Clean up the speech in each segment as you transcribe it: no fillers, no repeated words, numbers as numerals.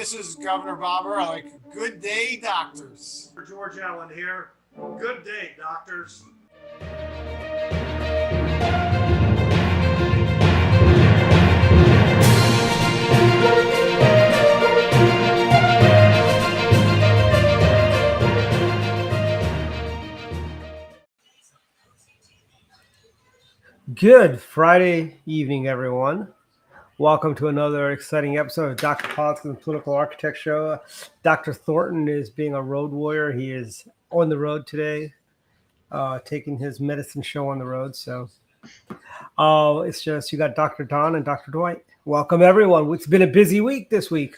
this is Governor Bobber. I like Good Day Doctors. George Allen here. Good day, doctors. Good Friday evening, everyone. Welcome to another exciting episode of Dr. Politics and Political Architect Show. Dr. Thornton is being a road warrior. He is on the road today, taking his medicine show on the road. So it's just you got Dr. Don and Dr. Dwight. Welcome, everyone. It's been a busy week this week.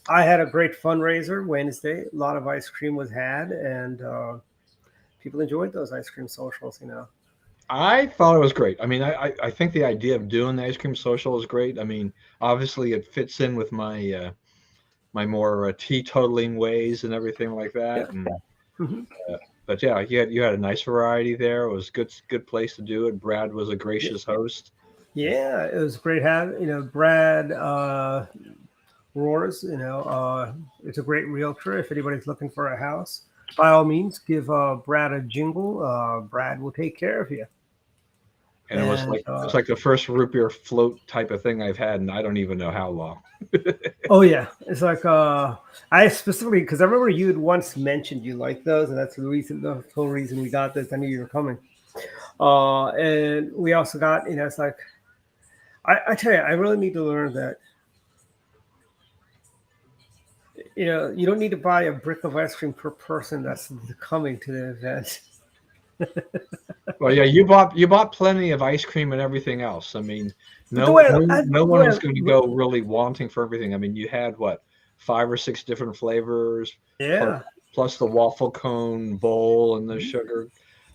I had a great fundraiser Wednesday. A lot of ice cream was had, and people enjoyed those ice cream socials, I thought it was great. I mean, I think the idea of doing the ice cream social is great. I mean, obviously it fits in with my my more teetotaling ways and everything like that. Yeah. And, but yeah, you had a nice variety there. It was good place to do it. Brad was a gracious host. Yeah, it was great having Brad Roars. It's a great realtor. If anybody's looking for a house, by all means, give Brad a jingle. Brad will take care of you. And it was like the first root beer float type of thing I've had, and I don't even know how long. Oh yeah, it's like I specifically because I remember you had once mentioned you like those, and that's the whole reason we got this. I knew you were coming, and we also got it's like I tell you, I really need to learn that. You don't need to buy a brick of ice cream per person that's coming to the event. Well, yeah, you bought plenty of ice cream and everything else. I mean, no one was going to go really wanting for everything. I mean, you had 5 or 6 different flavors, yeah, plus the waffle cone bowl and the sugar,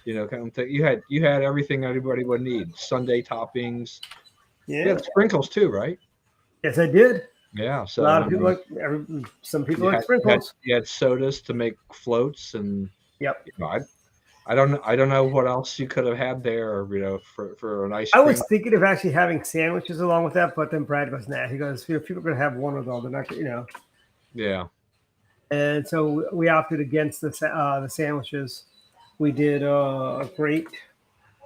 kind of thing. You had everything anybody would need. Sundae toppings. Yeah, you had sprinkles too, right? Yes, I did. Yeah, so a lot of people some people like sprinkles. You had sodas to make floats, and yep. I don't know what else you could have had there, for an ice cream. I was thinking of actually having sandwiches along with that, but then Brad goes, nah. He goes, people are going to have one of those. They're not, Yeah. And so we opted against the sandwiches. We did a great.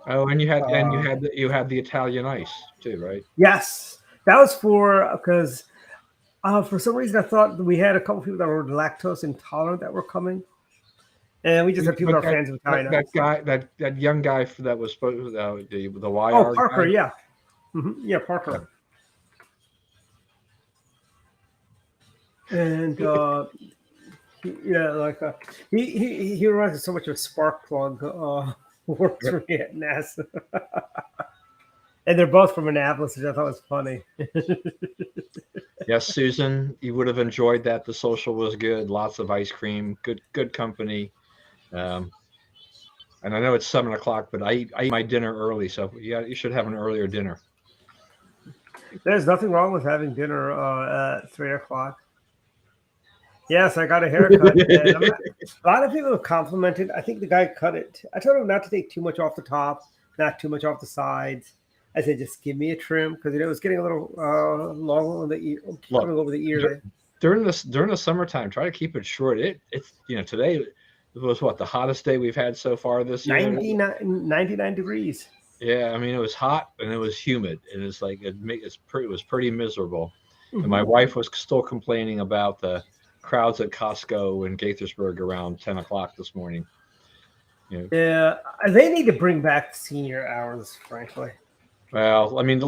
Oh, and you had the Italian ice too, right? Yes, that was because for some reason I thought we had a couple people that were lactose intolerant that were coming. And we just had people that are fans of Italian. That young guy that was supposed to the YR. Oh, Parker, guy? Yeah. Mm-hmm. Yeah, Parker. Yeah. And he reminds me so much of Sparkplug. Works for me at NASA. And they're both from Annapolis, which I thought was funny. Yes, Susan, you would have enjoyed that. The social was good. Lots of ice cream. Good company. And I know it's 7:00, but I eat my dinner early, so you should have an earlier dinner. There's nothing wrong with having dinner at 3:00. Yes, I got a haircut. A lot of people have complimented. I think the guy cut it. I told him not to take too much off the top, not too much off the sides. I said, just give me a trim because it was getting a little long over the ear. Over the ear. During the summertime, try to keep it short. It's today. It was the hottest day we've had so far this year. 99 degrees. Yeah, I mean it was hot and it was humid, and it's like it was pretty miserable. Mm-hmm. And my wife was still complaining about the crowds at Costco in Gaithersburg around 10:00 this morning. Yeah, they need to bring back senior hours, frankly. Well, I mean,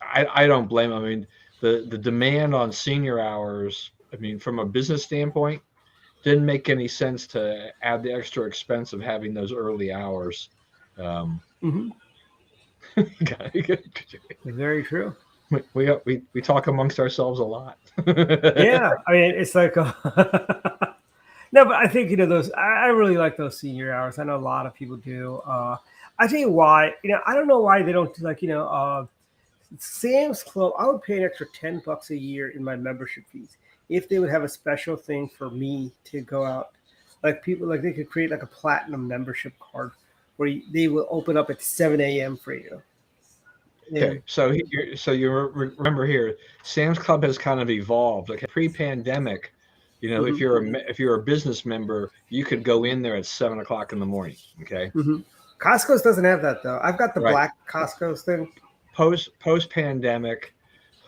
I don't blame them. I mean, the demand on senior hours. I mean, from a business standpoint, didn't make any sense to add the extra expense of having those early hours. Very true. We talk amongst ourselves a lot. Yeah, I mean it's like no, but I think those. I really like those senior hours. I know a lot of people do. I tell you why. I don't know why they don't Sam's Club. I would pay an extra $10 a year in my membership fees if they would have a special thing for me to go out. Like people, they could create a platinum membership card where they will open up at 7 a.m. for you. Okay, so remember here, Sam's Club has kind of evolved. Like pre-pandemic, if you're a business member, you could go in there at 7 o'clock in the morning. Okay, Costco's doesn't have that though. I've got the Right. black Costco's thing. Post-pandemic,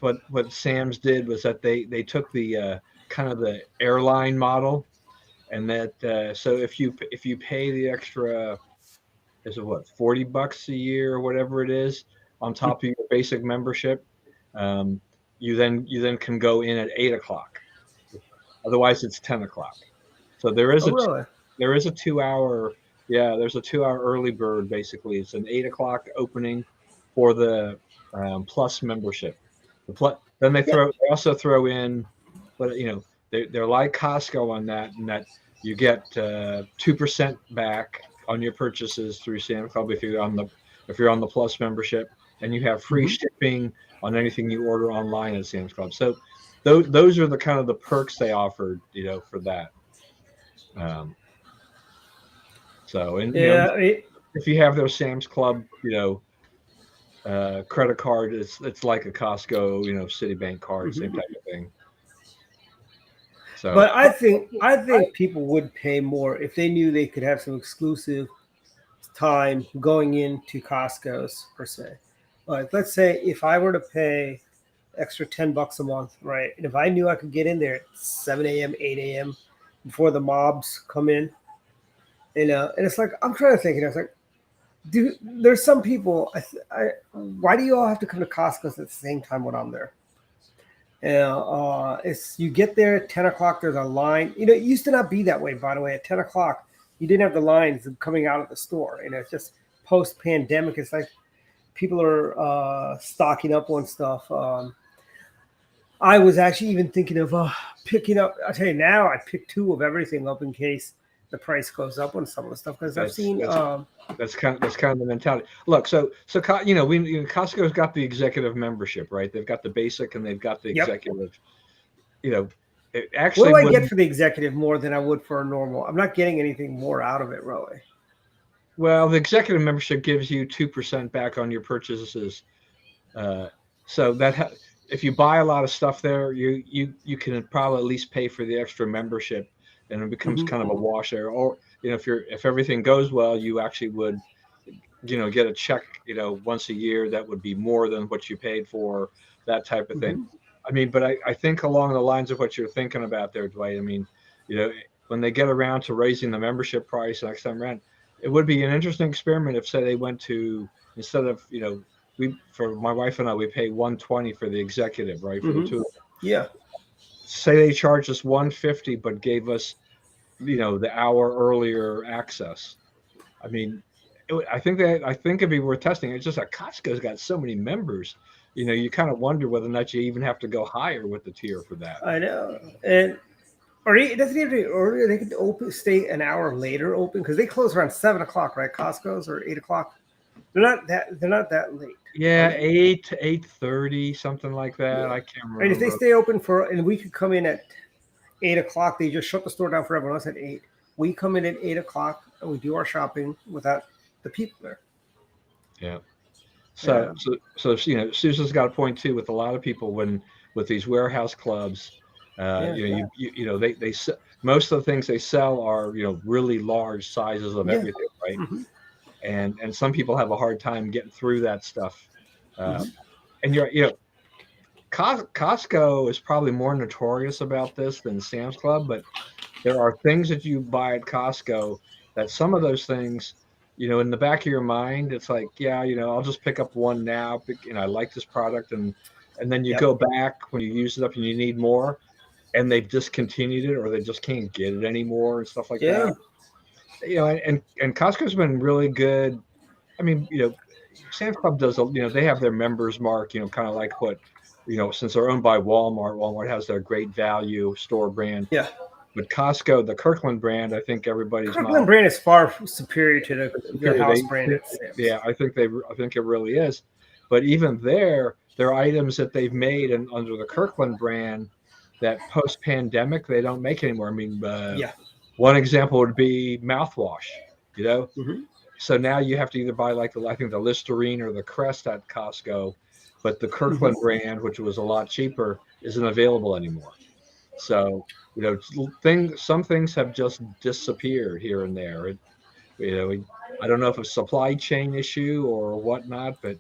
what Sam's did was that they took the kind of the airline model, and that so if you pay the extra, is it what, $40 a year or whatever it is on top of your basic membership, you then can go in at 8 o'clock. Otherwise, it's 10 o'clock. So there is there is a 2 hour. Yeah, there's a 2 hour early bird. Basically, it's an 8 o'clock opening for the plus membership. Then they also throw in, but they're like Costco on that, and that you get 2% back on your purchases through Sam's Club if you're on the plus membership, and you have free shipping on anything you order online at Sam's Club. So those are the kind of the perks they offered, for that. If you have their Sam's Club, credit card, it's like a Costco, Citibank card, same type of thing. So, but I think people would pay more if they knew they could have some exclusive time going into Costco's per se. Like, let's say if I were to pay extra $10 a month, right? And if I knew I could get in there at 7 a.m., 8 a.m. before the mobs come in, and it's like, I'm trying to think, it's like, dude, there's some people, why do you all have to come to Costco's at the same time when I'm there? It's, you get there at 10 o'clock, there's a line. It used to not be that way, by the way. At 10 o'clock, you didn't have the lines coming out of the store. It's just post-pandemic. It's like people are stocking up on stuff. I was actually even thinking of picking up. I'll tell you now, I picked 2 of everything up in case the price goes up on some of the stuff, because I've seen that's kind of the mentality. Look, so Costco's got the executive membership, right? They've got the basic and they've got the executive. Actually, what do I get for the executive more than I would for a normal? I'm not getting anything more out of it, really. Well, the executive membership gives you 2% back on your purchases. So that if you buy a lot of stuff there, you can probably at least pay for the extra membership, and it becomes kind of a wash there. Or if everything goes well, you actually would get a check once a year that would be more than what you paid for, that type of thing. I mean, but I think along the lines of what you're thinking about there, Dwight. I mean, when they get around to raising the membership price next time around, it would be an interesting experiment if, say, they went to, instead of for my wife and I, we pay $120 for the executive, right, for the 2. Yeah. Say they charged us $150, but gave us, the hour earlier access. I mean, I think it'd be worth testing. It's just that Costco's got so many members. You kind of wonder whether or not you even have to go higher with the tier for that. I know, and it doesn't have to be earlier. They could stay an hour later open, because they close around 7 o'clock, right? Costco's, or 8 o'clock. They're not that late. Yeah, 8 to 8:30, something like that. Yeah. I can't remember. And if they stay open and we could come in at 8 o'clock, they just shut the store down for everyone else at 8. We come in at 8 o'clock and we do our shopping without the people there. Yeah. So Susan's got a point too. With a lot of people, with these warehouse clubs, they most of the things they sell are really large sizes of everything, right? And some people have a hard time getting through that stuff. And Costco is probably more notorious about this than Sam's Club, but there are things that you buy at Costco that some of those things, in the back of your mind, it's like, I'll just pick up one now, and I like this product, and then you go back when you use it up and you need more, and they've discontinued it, or they just can't get it anymore and stuff like that. And Costco's been really good. I mean, Sam's Club does, they have their members mark, kind of like what, since they're owned by Walmart has their great value store brand. Yeah. But Costco, the Kirkland brand, I think Kirkland brand is far superior to the house brand. Yeah, I think it really is. But even there are items that they've made under the Kirkland brand that post-pandemic they don't make anymore. I mean, one example would be mouthwash. So now you have to either buy like I think the Listerine or the Crest at Costco, but the Kirkland brand, which was a lot cheaper, isn't available anymore. So some things have just disappeared here and there. I don't know if it's a supply chain issue or whatnot, but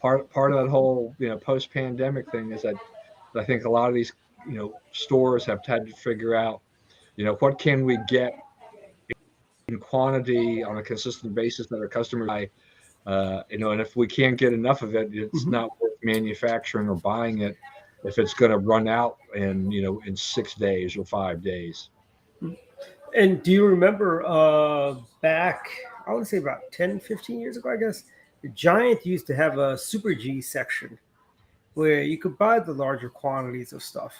part of that whole post pandemic thing is that I think a lot of these stores have had to figure out what can we get in quantity on a consistent basis that our customers buy, and if we can't get enough of it, it's not worth manufacturing or buying it if it's going to run out in 6 days or 5 days. And do you remember back, I want to say about 10, 15 years ago, I guess, Giant used to have a Super G section where you could buy the larger quantities of stuff.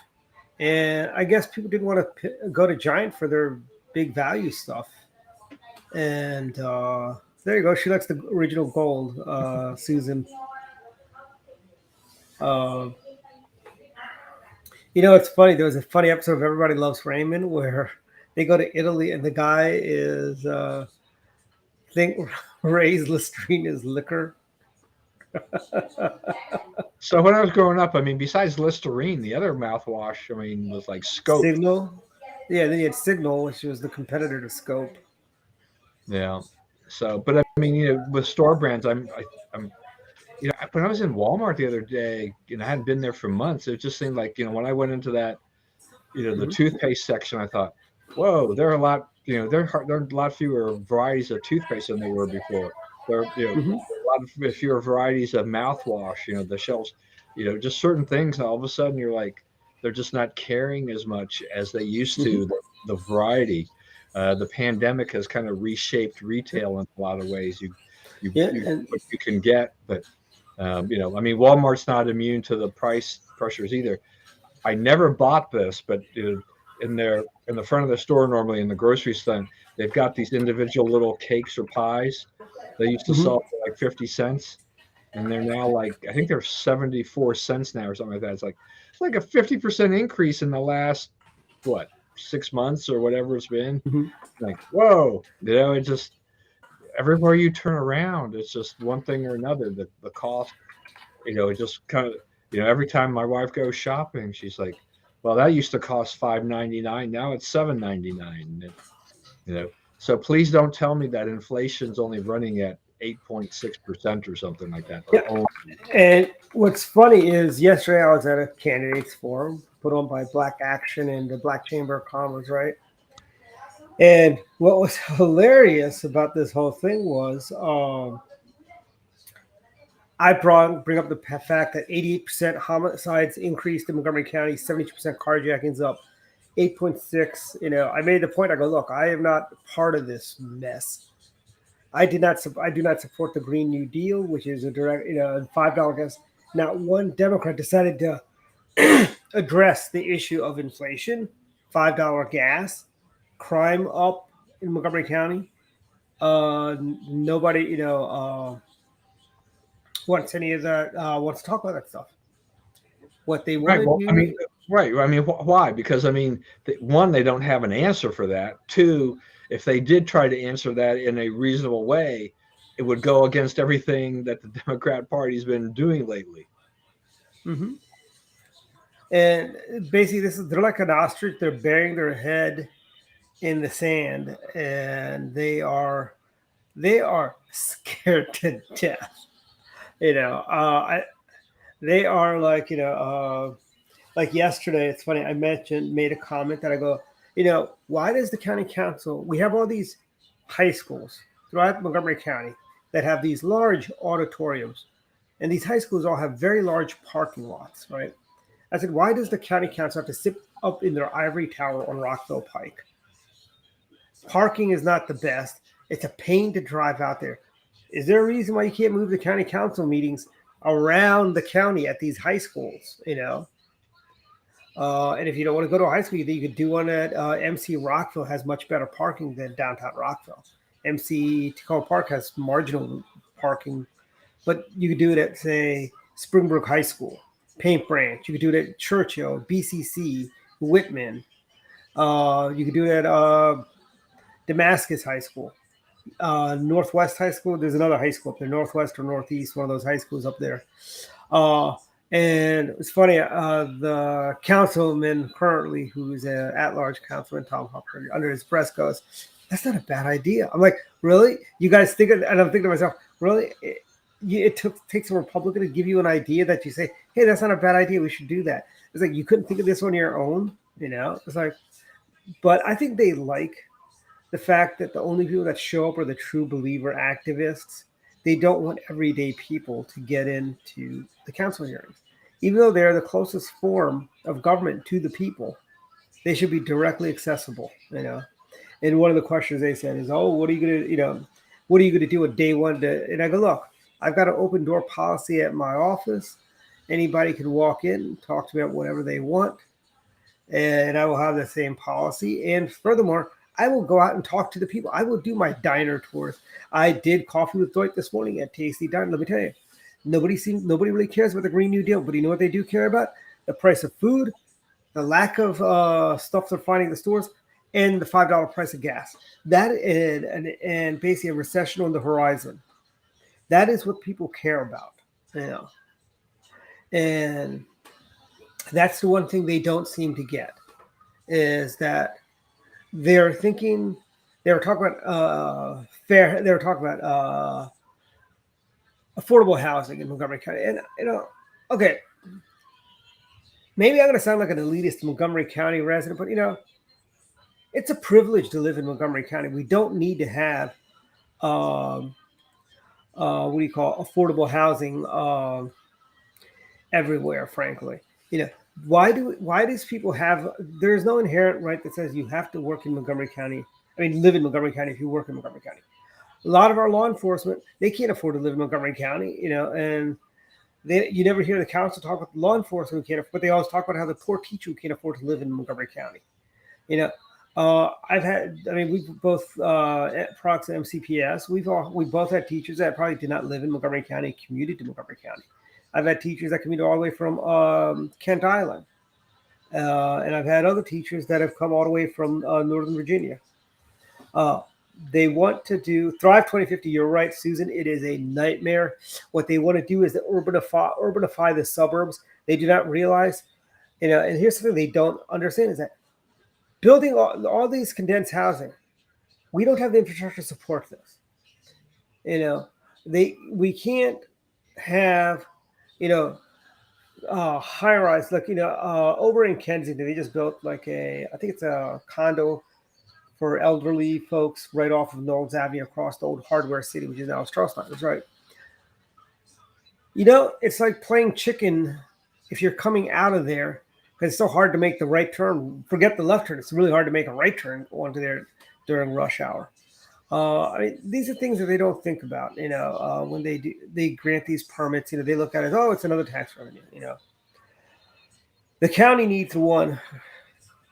And I guess people didn't want to go to Giant for their big value stuff. And there you go. She likes the original gold, Susan. It's funny. There was a funny episode of Everybody Loves Raymond where they go to Italy and the guy is, I think, Ray's Listerine is liquor. So when I was growing up, besides Listerine, the other mouthwash, was like Scope. Signal. Yeah, then you had Signal, which was the competitor to Scope. Yeah. So, but with store brands, I'm when I was in Walmart the other day, I hadn't been there for months. It just seemed like, when I went into that, the toothpaste section, I thought, whoa, there are a lot, there are a lot fewer varieties of toothpaste than there were before. There are, a lot of fewer varieties of mouthwash, the shelves, just certain things. All of a sudden you're like, they're just not carrying as much as they used to, the variety. The pandemic has kind of reshaped retail in a lot of ways. What you can get, but Walmart's not immune to the price pressures either. I never bought this, but in the front of the store, normally in the grocery store, they've got these individual little cakes or pies. They used to sell for like 50 cents, and they're now like, I think they're 74 cents now or something like that. It's like a 50% increase in the last 6 months or whatever it's been. Like, whoa, it just, everywhere you turn around, it's just one thing or another. The cost, it just kind of, every time my wife goes shopping, she's like, well, that used to cost $5.99. Now it's $7.99. So please don't tell me that inflation's only running at 8.6% or something like that. Yeah. And what's funny is yesterday I was at a candidates forum put on by Black Action and the Black Chamber of Commerce, right? And what was hilarious about this whole thing was I bring up the fact that 88% homicides increased in Montgomery County, 72% carjackings up, 8.6. I made the point. I go, look, I am not part of this mess. I do not support the Green New Deal, which is a direct, $5 gas. Not one Democrat decided to address the issue of inflation, $5 gas, crime up in Montgomery County. Nobody, wants any of that. Wants to talk about that stuff. What they want to do. Right. Why? Because one, they don't have an answer for that. Two, if they did try to answer that in a reasonable way, it would go against everything that the Democrat Party's been doing lately. And basically, they're like an ostrich. They're burying their head in the sand, and they are scared to death. They are like, like yesterday, it's funny, I made a comment that I go, why does the county council, we have all these high schools throughout Montgomery County that have these large auditoriums, and these high schools all have very large parking lots, right? I said, why does the county council have to sit up in their ivory tower on Rockville Pike? Parking is not the best. It's a pain to drive out there. Is there a reason why you can't move the county council meetings around the county at these high schools, and if you don't want to go to a high school, you could do one at MC Rockville has much better parking than downtown Rockville. MC Tacoma Park has marginal parking, but you could do it at, say, Springbrook High School, Paint Branch. You could do it at Churchill, BCC, Whitman. You could do it at Damascus High School. Northwest High School. There's another high school up there, Northwest or Northeast, one of those high schools up there. And it's funny, the councilman currently, who's an at-large councilman, Tom Hopper, under his breath goes, "That's not a bad idea." I'm like, really? You guys think? And I'm thinking to myself, really? It takes a Republican to give you an idea that you say, "Hey, that's not a bad idea. We should do that." It's like you couldn't think of this on your own, you know? It's like, but I think they like the fact that the only people that show up are the true believer activists. They don't want everyday people to get into the council hearings. Even though they're the closest form of government to the people, they should be directly accessible, you know. And one of the questions they said is, "Oh, what are you gonna, what are you gonna do on day one?" And I go, "Look, I've got an open door policy at my office. Anybody can walk in, talk to me about whatever they want, and I will have the same policy. And furthermore, I will go out and talk to the people. I will do my diner tours. I did coffee with Dwight this morning at Tasty Diner. Let me tell you, nobody really cares about the Green New Deal, but you know what they do care about? The price of food, the lack of stuff they're finding in the stores, and the $5 price of gas. That and basically a recession on the horizon. That is what people care about, you know. And that's the one thing they don't seem to get is that they're thinking they were talking about affordable housing in Montgomery County. And okay, maybe I'm going to sound like an elitist Montgomery County resident, but it's a privilege to live in Montgomery County. We don't need to have affordable housing everywhere, frankly. Why does people have, there's no inherent right that says you have to work in Montgomery County. Live in Montgomery County if you work in Montgomery County. A lot of our law enforcement, they can't afford to live in Montgomery County, and you never hear the council talk about law enforcement who can't afford, but they always talk about how the poor teacher who can't afford to live in Montgomery County. We both at Prox and MCPS, we both had teachers that probably did not live in Montgomery County, commuted to Montgomery County. I've had teachers that commuted all the way from Kent Island. And I've had other teachers that have come all the way from Northern Virginia. They want to do Thrive 2050. You're right, Susan. It is a nightmare. What they want to do is to urbanify the suburbs. They do not realize, and here's something they don't understand is that building all these condensed housing, we don't have the infrastructure to support this. We can't have, high rise. Like, over in Kensington, they just built I think it's a condo for elderly folks right off of Knowles Avenue across the old Hardware City, which is now Strausliners, right? It's like playing chicken if you're coming out of there, because it's so hard to make the right turn. Forget the left turn. It's really hard to make a right turn onto there during rush hour. These are things that they don't think about, when they grant these permits, they look at it, oh, it's another tax revenue, The county needs to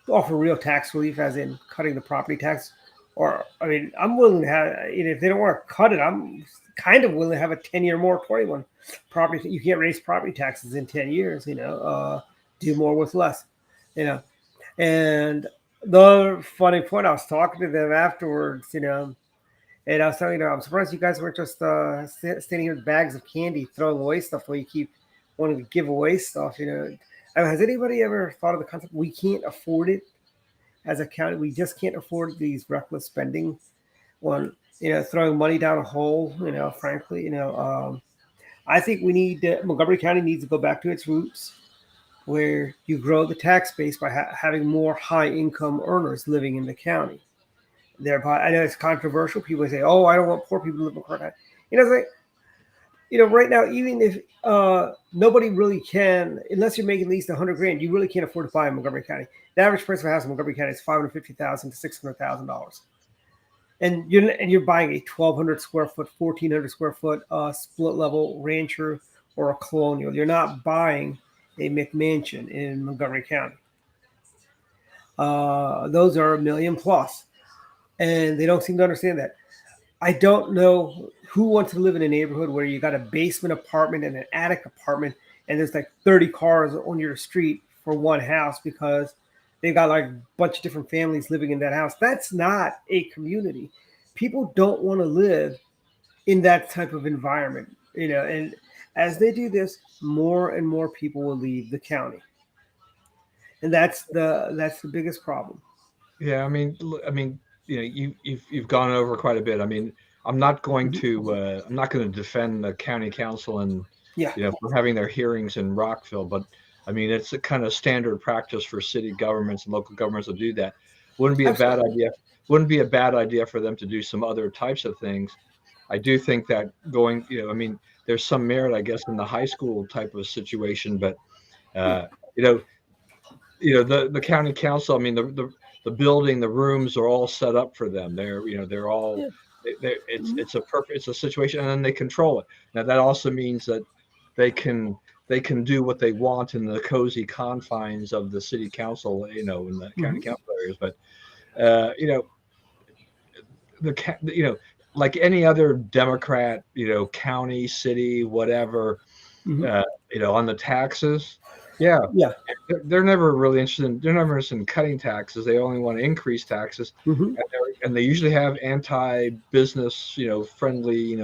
offer real tax relief, as in cutting the property tax. Or, I'm willing to have, if they don't want to cut it, I'm kind of willing to have a 10-year moratorium on property. You can't raise property taxes in 10 years, do more with less, And the other funny point, I was talking to them afterwards, and I was telling I'm surprised you guys weren't just standing here with bags of candy, throwing away stuff while you keep wanting to give away stuff. Has anybody ever thought of the concept? We can't afford it as a county. We just can't afford these reckless spending on, throwing money down a hole. Frankly, I think Montgomery County needs to go back to its roots, where you grow the tax base by having more high-income earners living in the county. Thereby, I know it's controversial. People say, "Oh, I don't want poor people to live in Montgomery County." It's like, right now, even if nobody really can, unless you're making at least $100,000, you really can't afford to buy in Montgomery County. The average price of a house in Montgomery County is $550,000 to $600,000, and you're buying a 1,200 square foot, 1,400 square foot split level rancher or a colonial. You're not buying a McMansion in Montgomery County. Those are $1 million plus, and they don't seem to understand that. I don't know who wants to live in a neighborhood where you got a basement apartment and an attic apartment, and there's 30 cars on your street for one house because they've got a bunch of different families living in that house. That's not a community. people don't want to live in that type of environment, and as they do this, more and more people will leave the county. And that's the biggest problem. Yeah, I mean, you've gone over quite a bit. I mean, I'm not going to defend the county council and Yeah. for having their hearings in Rockville, but I mean, it's a kind of standard practice for city governments and local governments to do that. Wouldn't be a bad idea. Wouldn't be a bad idea for them to do some other types of things. I do think that going, I mean, there's some merit, I guess, in the high school type of situation, but the county council. I mean, the building, the rooms are all set up for them. They're all. It's a situation, and then they control it. Now that also means that they can do what they want in the cozy confines of the city council, in the county council areas. But like any other Democrat, county, city, whatever, on the taxes. Yeah. They're never really interested. They're never interested in cutting taxes. They only want to increase taxes, and they usually have anti-business, friendly.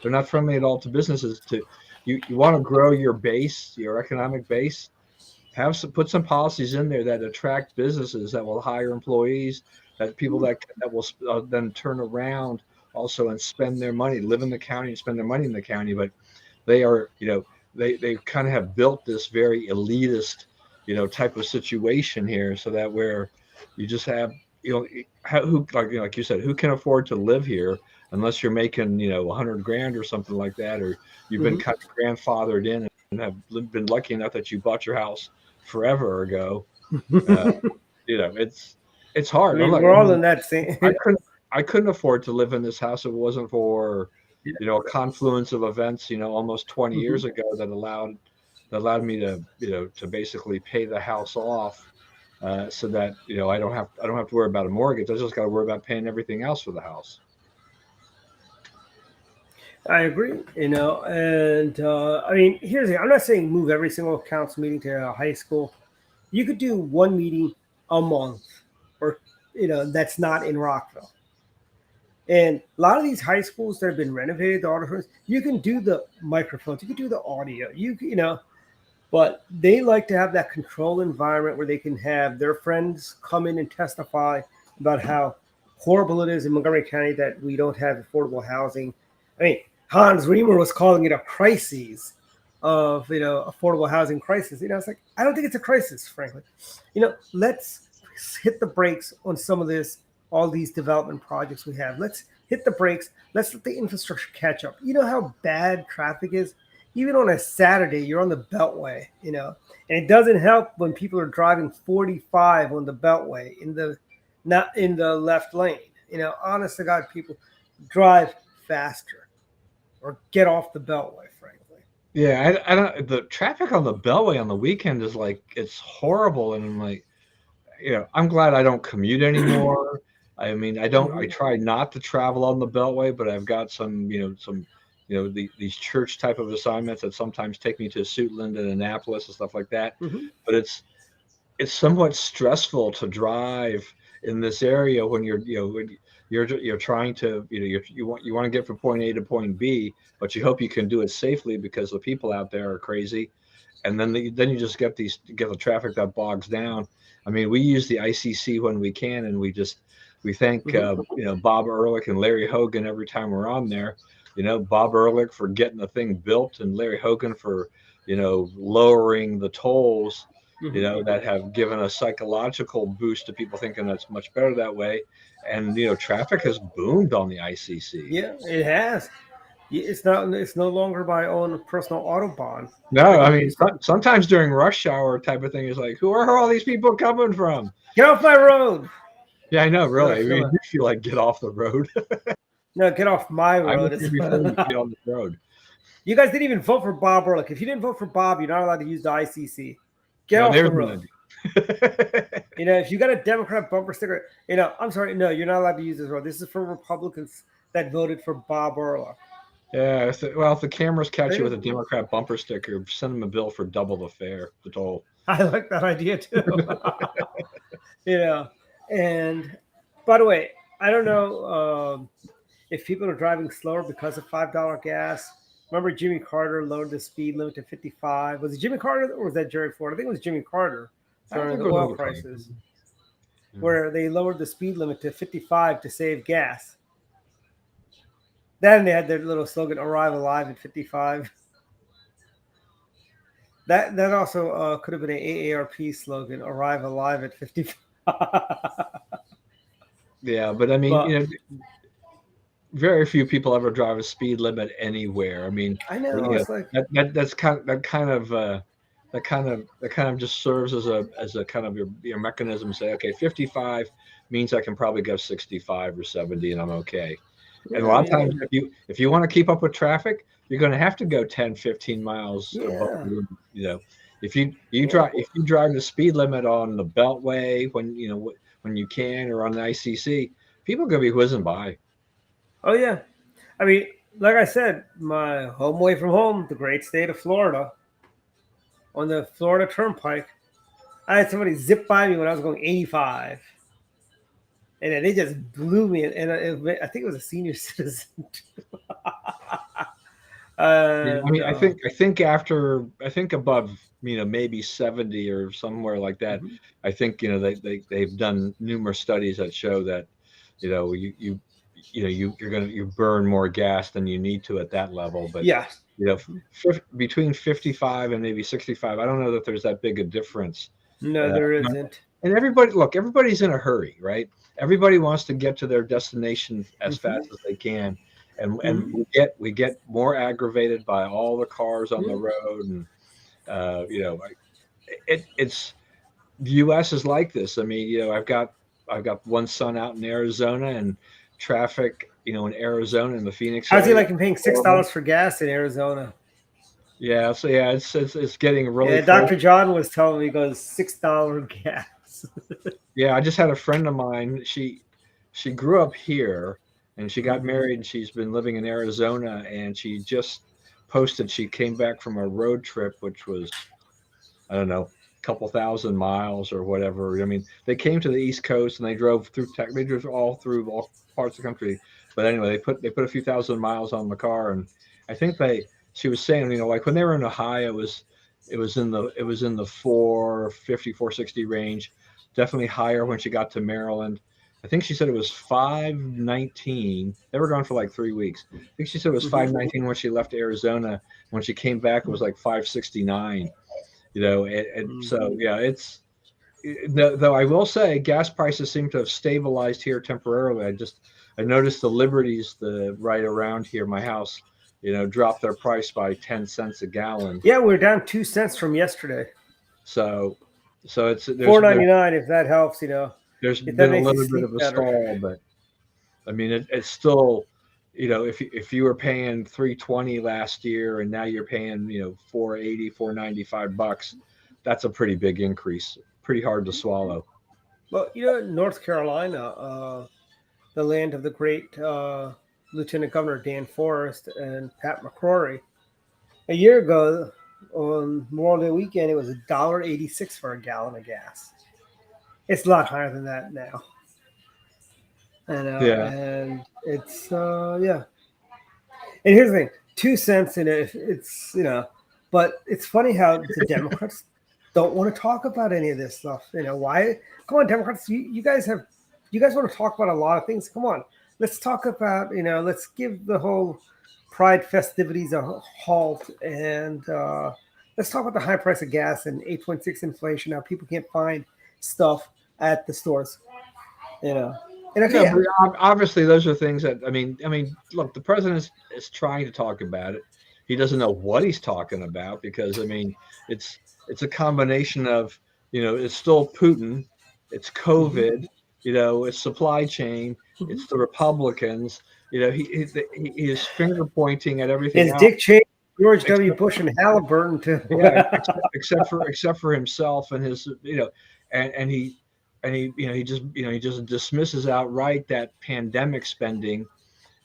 They're not friendly at all to businesses. You want to grow your base, your economic base. Put some policies in there that attract businesses that will hire employees, that people that will then turn around also and spend their money, live in the county and spend their money in the county. But they are, they kind of have built this very elitist, type of situation here, so that where you just have, like you said, who can afford to live here unless you're making, $100,000 or something like that, or you've been kind of grandfathered in and have been lucky enough that you bought your house forever ago. It's hard. I mean, we're all in that same. I couldn't afford to live in this house if it wasn't for a confluence of events, almost 20 years ago that allowed me to basically pay the house off, so that I don't have to worry about a mortgage. I just got to worry about paying everything else for the house. I agree, and I mean, here's the thing. I'm not saying move every single council meeting to a high school. You could do one meeting a month, or that's not in Rockville. And a lot of these high schools that have been renovated, the auditoriums, you can do the microphones, you can do the audio, but they like to have that controlled environment where they can have their friends come in and testify about how horrible it is in Montgomery County that we don't have affordable housing. I mean, Hans Riemer was calling it a crisis of, affordable housing crisis. It's like, I don't think it's a crisis, frankly. Let's hit the brakes on some of all these development projects we have. Let's hit the brakes. Let's let the infrastructure catch up. You know how bad traffic is? Even on a Saturday, you're on the Beltway, and it doesn't help when people are driving 45 on the Beltway not in the left lane. Honest to God, people drive faster or get off the Beltway, frankly. Yeah, I don't. The traffic on the Beltway on the weekend is it's horrible, and I'm like, I'm glad I don't commute anymore. I mean, I try not to travel on the Beltway, but I've got some, these church type of assignments that sometimes take me to Suitland and Annapolis and stuff like that. But it's somewhat stressful to drive in this area when you're trying to, you want to get from point A to point B, but you hope you can do it safely because the people out there are crazy. And then you just get the traffic that bogs down. I mean, we use the ICC when we can, and we thank Bob Ehrlich and Larry Hogan every time we're on there. Bob Ehrlich for getting the thing built, and Larry Hogan for lowering the tolls, that have given a psychological boost to people thinking that's much better that way. And traffic has boomed on the ICC. Yeah, it has. It's no longer by own personal Autobahn. No, I mean, sometimes during rush hour type of thing is like, who are all these people coming from? Get off my road. Yeah, I know, really. I mean, you feel like get off the road. No, get off my road. Get on the road. You guys didn't even vote for Bob Ehrlich. If you didn't vote for Bob, you're not allowed to use the ICC. Get off the road. If you got a Democrat bumper sticker, I'm sorry, no, you're not allowed to use this road. This is for Republicans that voted for Bob Ehrlich. Yeah, if the cameras catch you with a Democrat bumper sticker, send them a bill for double the fare, the toll. I like that idea too. And by the way, I don't know if people are driving slower because of $5 gas. Remember Jimmy Carter lowered the speed limit to 55. Was it Jimmy Carter or was that Jerry Ford? I think it was Jimmy Carter I during think the it was oil okay. crisis, Yeah. where they lowered the speed limit to 55 to save gas. Then they had their little slogan, "Arrive alive at 55." That also could have been an AARP slogan, "Arrive alive at 55." Yeah, but I mean, But very few people ever drive a speed limit anywhere. I mean, I know it's like, that's that kind of just serves as a kind of your mechanism. Say, okay, 55 means I can probably go 65 or 70 and I'm okay. And a I lot of mean, times, if you want to keep up with traffic, you're going to have to go 10, 15 miles above. yeah, If you yeah. drive the speed limit on the Beltway when you can, or on the ICC, people are going to be whizzing by. Oh yeah. I mean, like I said, my home away from home, the great state of Florida, on the Florida Turnpike, I had somebody zip by me when I was going 85. And then they just blew me. And I think it was a senior citizen. Yeah, I And mean, I think above, maybe 70 or somewhere like that. mhm. I think, they've done numerous studies that show that, you burn more gas than you need to at that level. But, Yeah, between 55 and maybe 65, I don't know that there's that big a difference. no, Uh, there isn't. and everybody's in a hurry, right? Everybody wants to get to their destination as fast as they can. And Mhm. we get more aggravated by all the cars on the Yeah. road. And it's the US is like this. I mean, I've got one son out in Arizona, and traffic, in Arizona, in the Phoenix How's he area, liking paying horrible. $6 for gas in Arizona? Yeah, so yeah, it's getting really Yeah, cold. Dr. John was telling me, he goes, $6 gas. Yeah, I just had a friend of mine. She grew up here, and she got married, and she's been living in Arizona, and she just posted she came back from a road trip, which was, I don't know, a couple thousand miles or whatever. I mean, they came to the East Coast, and they drove all through all parts of the country. But anyway, they put a few thousand miles on the car, and I think she was saying, like when they were in Ohio, it was in the 450, 460 range, definitely higher when she got to Maryland. I think she said it was 519. They were gone for like 3 weeks. I think she said it was 519 when she left Arizona. When she came back, it was like 569. And so yeah, though I will say gas prices seem to have stabilized here temporarily. I noticed the Liberties, the right around here, my house, dropped their price by 10 cents a gallon. Yeah, we're down 2 cents from yesterday. So there's $4.99, if that helps, there's if that been a makes you little bit sleep of a better. stall, but I mean, it's still, if you were paying $3.20 last year and now you're paying, $4.80, $4.95, that's a pretty big increase. Pretty hard to swallow. Well, North Carolina, the land of the great Lieutenant Governor Dan Forrest and Pat McCrory. A year ago, on Memorial Day weekend, it was $1.86 for a gallon of gas. It's a lot higher than that now. Yeah. And it's yeah. And here's the thing: 2 cents in it. It's but it's funny how the Democrats don't want to talk about any of this stuff. Why? Come on, Democrats! You guys want to talk about a lot of things. Come on, let's talk about let's give the whole Pride festivities a halt, and let's talk about the high price of gas and 8.6 inflation. How people can't find stuff at the stores. And okay, Yeah, but obviously those are things that I mean, look, the president is trying to talk about it. He doesn't know what he's talking about because I mean, it's a combination of it's still Putin, it's COVID, it's supply chain, it's the Republicans. He is finger pointing at everything it's else. Dick Cheney, George W. Bush, and Halliburton too. Yeah, except for himself and his and he just dismisses outright that pandemic spending,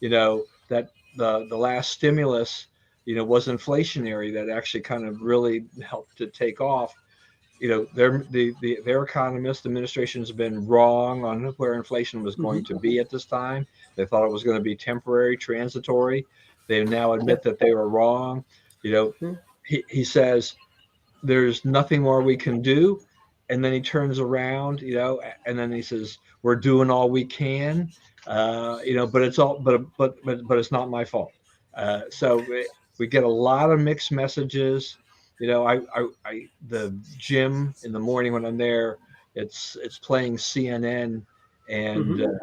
that the last stimulus was inflationary, that actually kind of really helped to take off. their economist administration has been wrong on where inflation was going to be at this time. They thought it was going to be temporary, transitory. They now admit that they were wrong. He says there's nothing more we can do, and then he turns around, and then he says we're doing all we can, but it's all but it's not my fault. So we get a lot of mixed messages. The gym in the morning when I'm there, it's playing CNN, and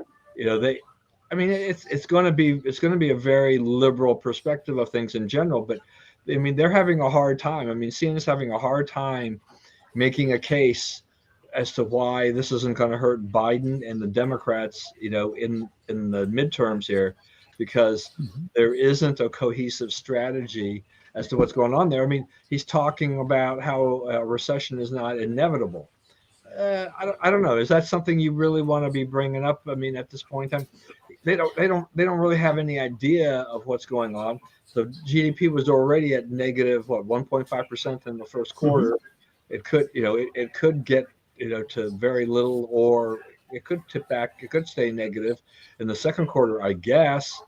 it's going to be a very liberal perspective of things in general. But I mean, they're having a hard time. I mean, CNN's having a hard time making a case as to why this isn't going to hurt Biden and the Democrats, in the midterms here, because there isn't a cohesive strategy as to what's going on there. I mean, he's talking about how a recession is not inevitable. I don't know. Is that something you really want to be bringing up? I mean, at this point in time, they don't really have any idea of what's going on. So GDP was already at negative 1.5% in the first quarter. It could it could get to very little, or it could tip back. It could stay negative in the second quarter, I guess.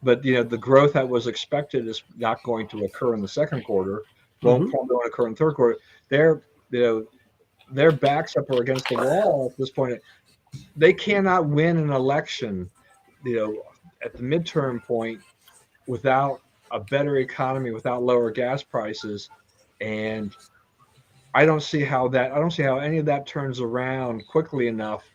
But the growth that was expected is not going to occur in the second quarter. Won't occur in the third quarter. Their backs up or against the wall at this point. They cannot win an election, at the midterm point, without a better economy, without lower gas prices, and I don't see how any of that turns around quickly enough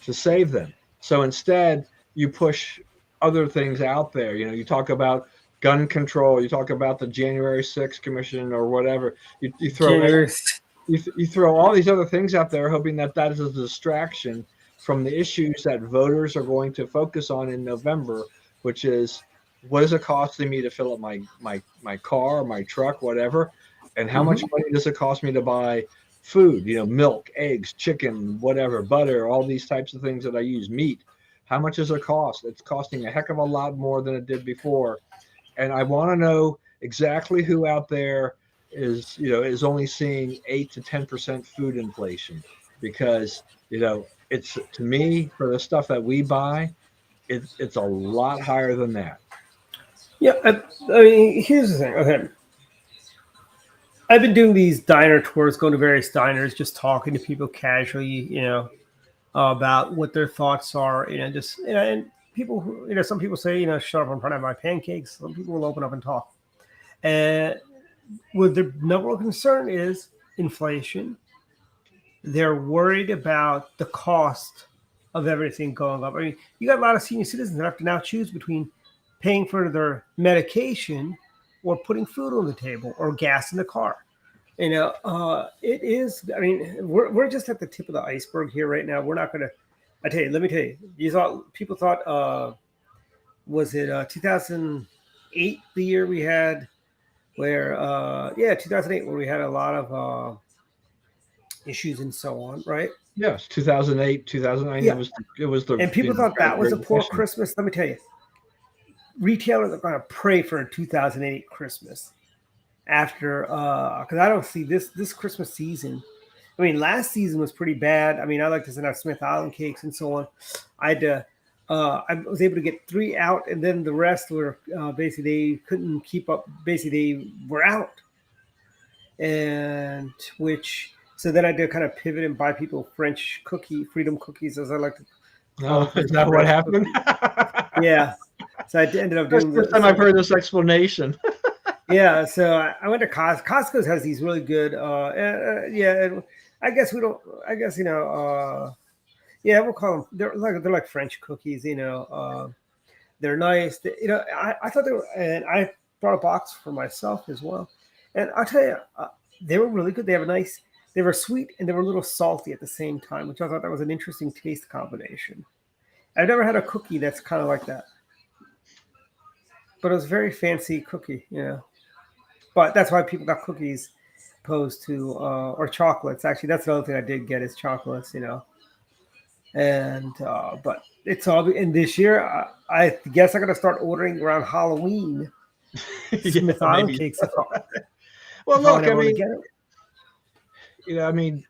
to save them. So instead, you push other things out there. You talk about gun control, you talk about the January 6th commission or whatever. You throw all these other things out there, hoping that is a distraction from the issues that voters are going to focus on in November, which is, what is it costing me to fill up my car, my truck, whatever, and how much money does it cost me to buy food? Milk, eggs, chicken, whatever, butter, all these types of things that I use, meat. How much does it cost? It's costing a heck of a lot more than it did before. And I want to know exactly who out there is only seeing 8 to 10% food inflation, because, it's, to me, for the stuff that we buy, it's a lot higher than that. Yeah. I mean, here's the thing. Okay. I've been doing these diner tours, going to various diners, just talking to people casually, about what their thoughts are, and people who, some people say, shut up in front of my pancakes. Some people will open up and talk. And with the number one concern is inflation. They're worried about the cost of everything going up. I mean, you got a lot of senior citizens that have to now choose between paying for their medication or putting food on the table or gas in the car. It is, I mean, we're just at the tip of the iceberg here right now. We're not going to, let me tell you, people thought, was it 2008, the year we had where, 2008, where we had a lot of issues and so on, right? Yes, 2008, 2009, yeah. it was the, and people thought that was a poor Christmas. Let me tell you, retailers are going to pray for a 2008 Christmas after, because I don't see this Christmas season. I mean, last season was pretty bad. I mean, I like to send out Smith Island cakes and so on. I was able to get 3 out, and then the rest were basically they couldn't keep up. Basically, they were out, and so then I had to kind of pivot and buy people French freedom cookies, as I like to. Oh, is that what happened? Yeah. So I ended up doing. First time I've heard this explanation. Yeah, so I went to Costco. Costco's has these really good. I guess we don't. I guess we'll call them. They're like French cookies. They're nice. I thought they were, and I brought a box for myself as well. And I'll tell you, they were really good. They were sweet and they were a little salty at the same time, which I thought that was an interesting taste combination. I've never had a cookie that's kind of like that. But it was a very fancy cookie, But that's why people got cookies opposed to, or chocolates. Actually, that's the other thing I did get is chocolates, And, but it's all, and this year, I guess I'm going to start ordering around Halloween. Smith Island cakes. Well, look, I mean,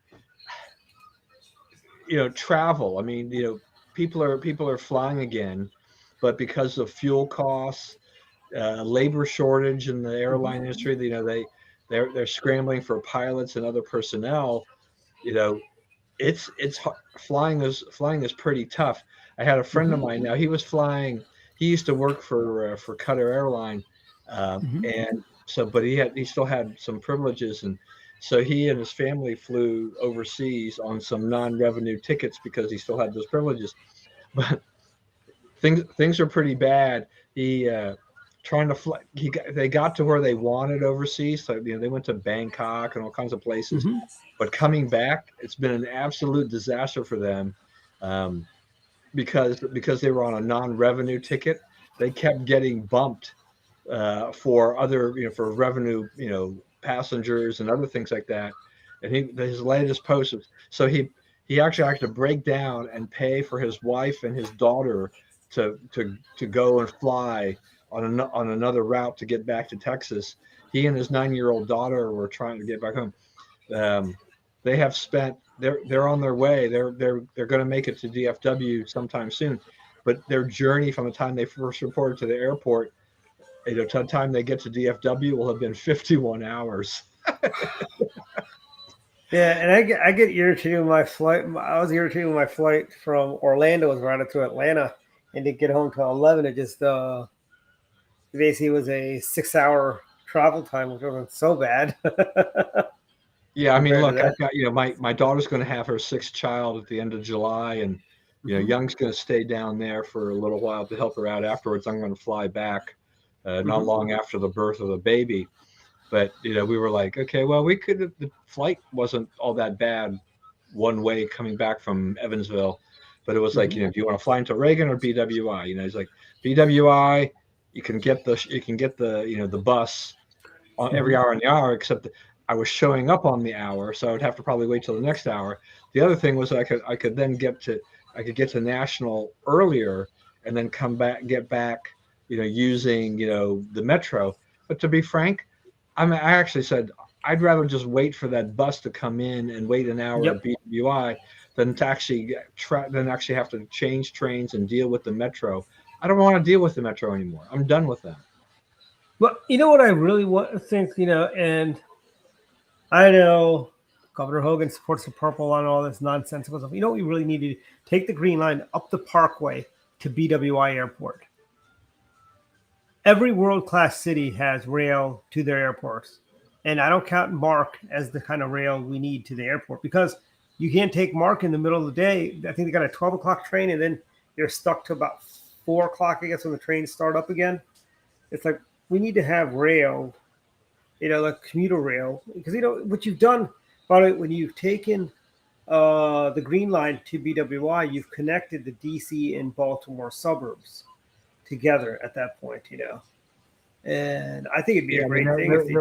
travel. I mean, people are flying again, but because of fuel costs, labor shortage in the airline industry, they're scrambling for pilots and other personnel. It's flying is pretty tough. I had a friend of mine. Now he was flying. He used to work for Qatar Airline, and so, but he still had some privileges, and so he and his family flew overseas on some non-revenue tickets because he still had those privileges. But things are pretty bad. He trying to fly. They got to where they wanted overseas, so they went to Bangkok and all kinds of places. But coming back, it's been an absolute disaster for them, because they were on a non-revenue ticket. They kept getting bumped for other, for revenue, passengers and other things like that. And his latest post was, so he actually had to break down and pay for his wife and his daughter to go and fly on another route to get back to Texas. He and his 9-year-old daughter were trying to get back home. They have spent. They're on their way. They're going to make it to DFW sometime soon, but their journey from the time they first reported to the airport, to the time they get to DFW, will have been 51 hours. Yeah, and I get irritated with my flight. I was irritated with my flight from Orlando was routed to Atlanta, and to get home to 11, it just basically was a 6-hour travel time, which wasn't so bad. Yeah, I mean, look, I've got, my daughter's going to have her 6th child at the end of July, and Young's going to stay down there for a little while to help her out. Afterwards, I'm going to fly back, not long after the birth of the baby. But we were like, okay, well, the flight wasn't all that bad one way coming back from Evansville, but it was like, do you want to fly into Reagan or BWI? He's like, BWI, you can get the bus on every hour on the hour, except I was showing up on the hour, so I would have to probably wait till the next hour. The other thing was I could then get to National earlier and then get back, using the Metro. But to be frank, I actually said I'd rather just wait for that bus to come in and wait an hour at BWI than to actually have to change trains and deal with the Metro. I don't want to deal with the Metro anymore. I'm done with them. Well, you know what I really want to think, and I know Governor Hogan supports the purple line, all this nonsensical stuff. You know what we really need to do? Take the Green Line up the Parkway to BWI Airport. Every world-class city has rail to their airports. And I don't count Mark as the kind of rail we need to the airport, because you can't take Mark in the middle of the day. I think they got a 12 o'clock train, and then you're stuck to about 4 o'clock, I guess, when the trains start up again. It's like, we need to have rail, like commuter rail, because what you've done, by the way, when you've taken the Green Line to BWI, you've connected the DC and Baltimore suburbs together at that point, and I think it'd be a great thing if they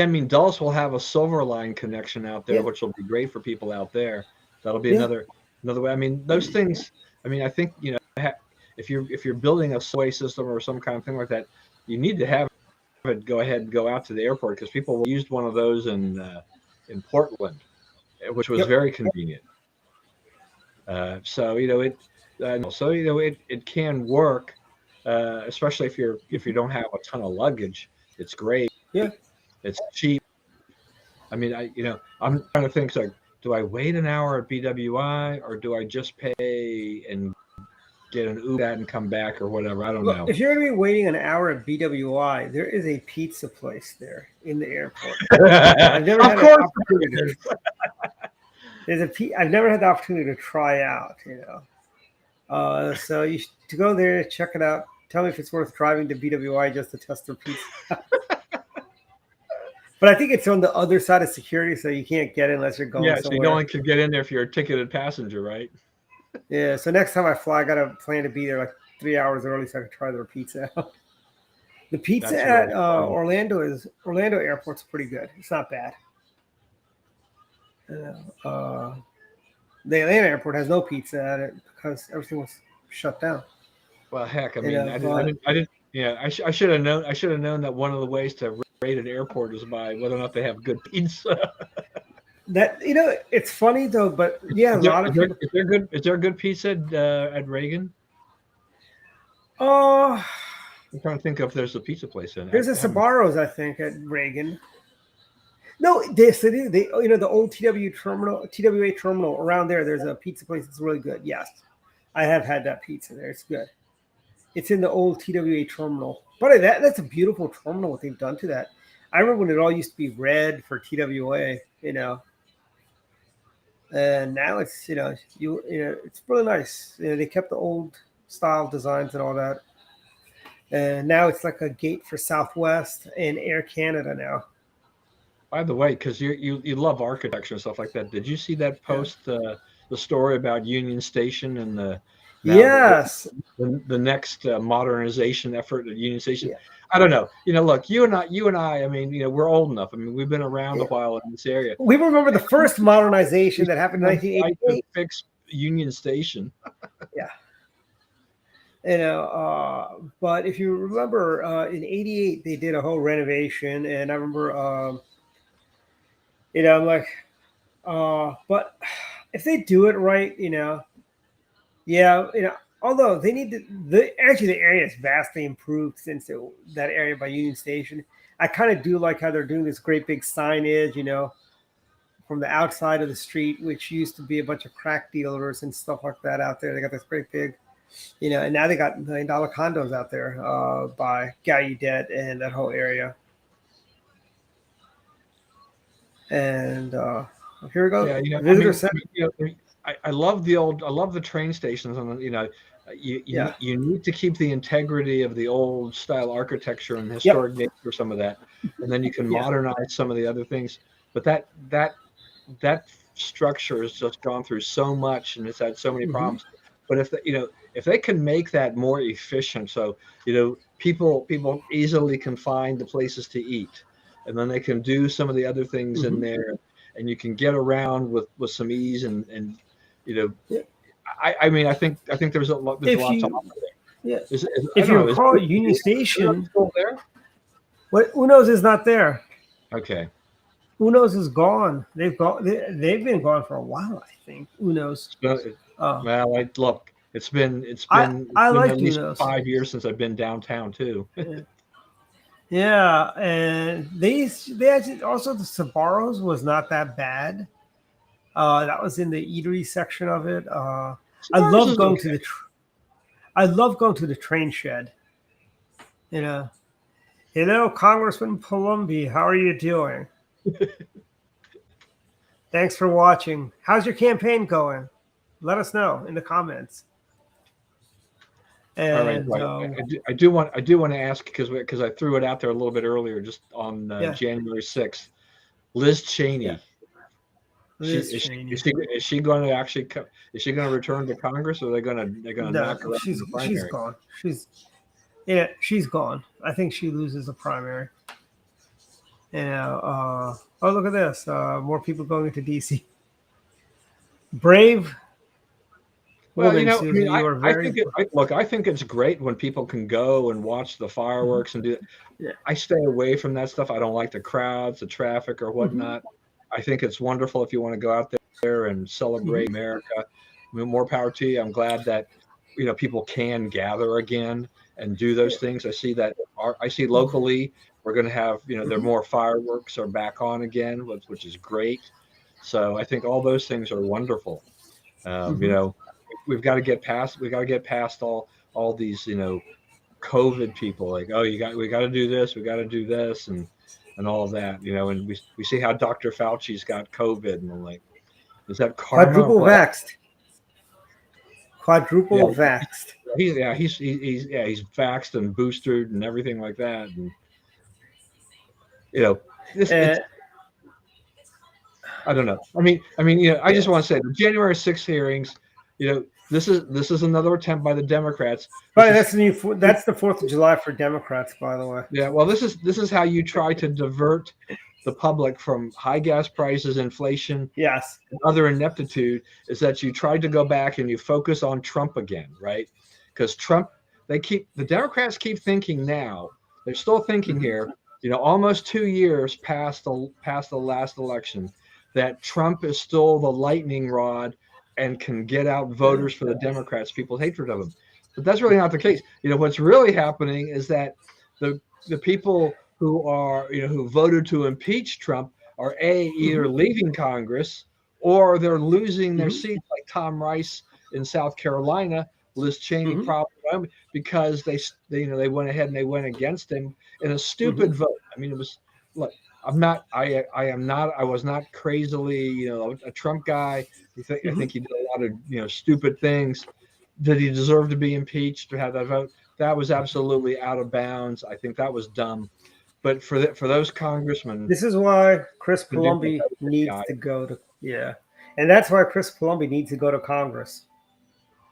did. Dulles will have a Silver Line connection out there, which will be great for people out there. That'll be another way. Those things. I think if you're building a subway system or some kind of thing like that, you need to have it go ahead and go out to the airport, because people used one of those in Portland, which was very convenient. It can work, especially if you don't have a ton of luggage. It's great. Yeah, it's cheap. I'm trying to think, like, do I wait an hour at BWI or do I just pay and get an Uber and come back or whatever? I don't know. If you're going to be waiting an hour at BWI, there is a pizza place there in the airport. I've never had an opportunity. I've never had the opportunity to try out, So you should to go there, check it out. Tell me if it's worth driving to BWI just to test their pizza. But I think it's on the other side of security, so you can't get in unless you're going somewhere. So you only can get in there if you're a ticketed passenger, right? Yeah, so next time I fly, I got to plan to be there like 3 hours early so I can try their pizza out. The pizza at Orlando Airport's pretty good. It's not bad. The Atlanta airport has no pizza at it because everything was shut down. Well, heck, I didn't. Yeah, I should have known. I should have known that one of the ways to rate an airport is by whether or not they have good pizza. That it's funny though, but yeah, a lot of people. Is there good pizza at Reagan? Oh, I'm trying to think if there's a pizza place in it. there's a Sbarro's, I think, at Reagan. No, they the old TWA terminal around there. There's a pizza place that's really good. Yes, I have had that pizza there. It's good. It's in the old TWA terminal. But that's a beautiful terminal. What they've done to that. I remember when it all used to be red for TWA. And now it's it's really nice. They kept the old style designs and all that. And now it's like a gate for Southwest and Air Canada now. By the way, because you love architecture and stuff like that, did you see that post, the story about Union Station and Yes, the next modernization effort at Union Station? Yeah. I don't know. Look, you and I. I mean, we're old enough. I mean, we've been around a while in this area. we remember the first modernization that happened in 1988. Fix Union Station. Yeah. But if you remember, in '88 they did a whole renovation, and I remember, I'm like, but if they do it right, although they need to, the area is vastly improved since that area by Union Station. I kind of do like how they're doing this great big signage, from the outside of the street, which used to be a bunch of crack dealers and stuff like that out there. They got this great big, and now they got $1 million condos out there by Gallaudet and that whole area. And here we go. Yeah, Visitor center. I love the train stations, and you need to keep the integrity of the old style architecture and historic nature, some of that, and then you can modernize some of the other things. But that structure has just gone through so much, and it's had so many problems. But if they can make that more efficient, so people easily can find the places to eat, and then they can do some of the other things in there, and you can get around with some ease, and I mean, I think there's a lot to offer there. Yeah. If you recall, Union Station still there. What Uno's is not there. Okay. Uno's is gone. They've been gone for a while, I think. Uno's. Well, look, it's been I like at least Uno's. 5 years since I've been downtown too. Yeah, and they actually also, the Sbarro's was not that bad. That was in the eatery section of it. I love going to the train shed. Hello, Congressman Palumbi. How are you doing? Thanks for watching. How's your campaign going? Let us know in the comments. And, all right. I do want to ask, because I threw it out there a little bit earlier, just on January 6th. Liz Cheney. Is she going to actually is she going to return to Congress, or are they going to knock her out in the primary? She's gone. She's gone. I think she loses the primary. Oh, look at this. More people going into DC. Brave. Well, I think it's great when people can go and watch the fireworks and do it. Yeah. I stay away from that stuff. I don't like the crowds, the traffic, or whatnot. I think it's wonderful if you want to go out there and celebrate America. I mean, more power to you. I'm glad that people can gather again and do those things. I see locally we're going to have there are more fireworks are back on again, which is great. So I think all those things are wonderful. We've got to get past all these COVID people, like, we got to do this, we got to do this, and all of that, and we see how Dr. Fauci's got COVID, and I'm like, is that karma? Quadruple vaxxed. He's vaxxed and boosted and everything like that, and I don't know. I mean, I just want to say the January 6th hearings, this is another attempt by the Democrats. Right, that's the 4th of July for Democrats, by the way. Yeah, well, this is how you try to divert the public from high gas prices, inflation, and other ineptitude, is that you try to go back and you focus on Trump again, right? Because Trump, the Democrats keep thinking now, they're still thinking here, almost 2 years past the last election, that Trump is still the lightning rod and can get out voters for the Democrats, people's hatred of him. But that's really not the case. What's really happening is that the people who are, who voted to impeach Trump are either leaving Congress or they're losing their seats, like Tom Rice in South Carolina, Liz Cheney probably, because they went ahead and they went against him in a stupid vote. I mean, it was look. I was not crazily, a Trump guy. I think he did a lot of, stupid things. Did he deserve to be impeached, to have that vote? That was absolutely out of bounds. I think that was dumb. But for those congressmen, this is why Chris Columbia needs to go to and that's why Chris Columbia needs to go to Congress.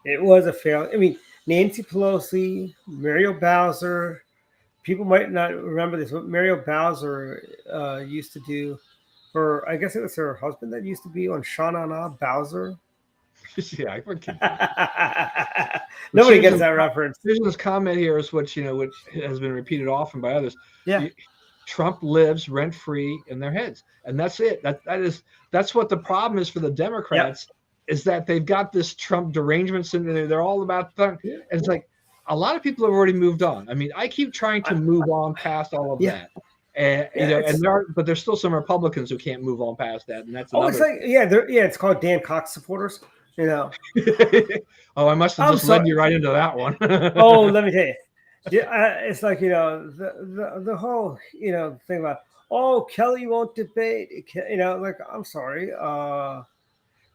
It was a fail. I mean, Nancy Pelosi, Muriel Bowser. People might not remember this, but Muriel Bowser used to do I guess it was her husband that used to be on Sha Na Na Bowser. Yeah, I forget. Nobody gets that reference. Susan's comment here is which has been repeated often by others. Yeah. Trump lives rent free in their heads, and that's it. That's what the problem is for the Democrats, is that they've got this Trump derangement, and they're all about that. And it's like a lot of people have already moved on. I mean, I keep trying to move on past all of that. And but there's still some Republicans who can't move on past that, and that's another. It's like it's called Dan Cox supporters. Oh, I must have just led you right into that one. Oh, let me tell you. It's like the whole thing about Kelly won't debate. Like, I'm sorry.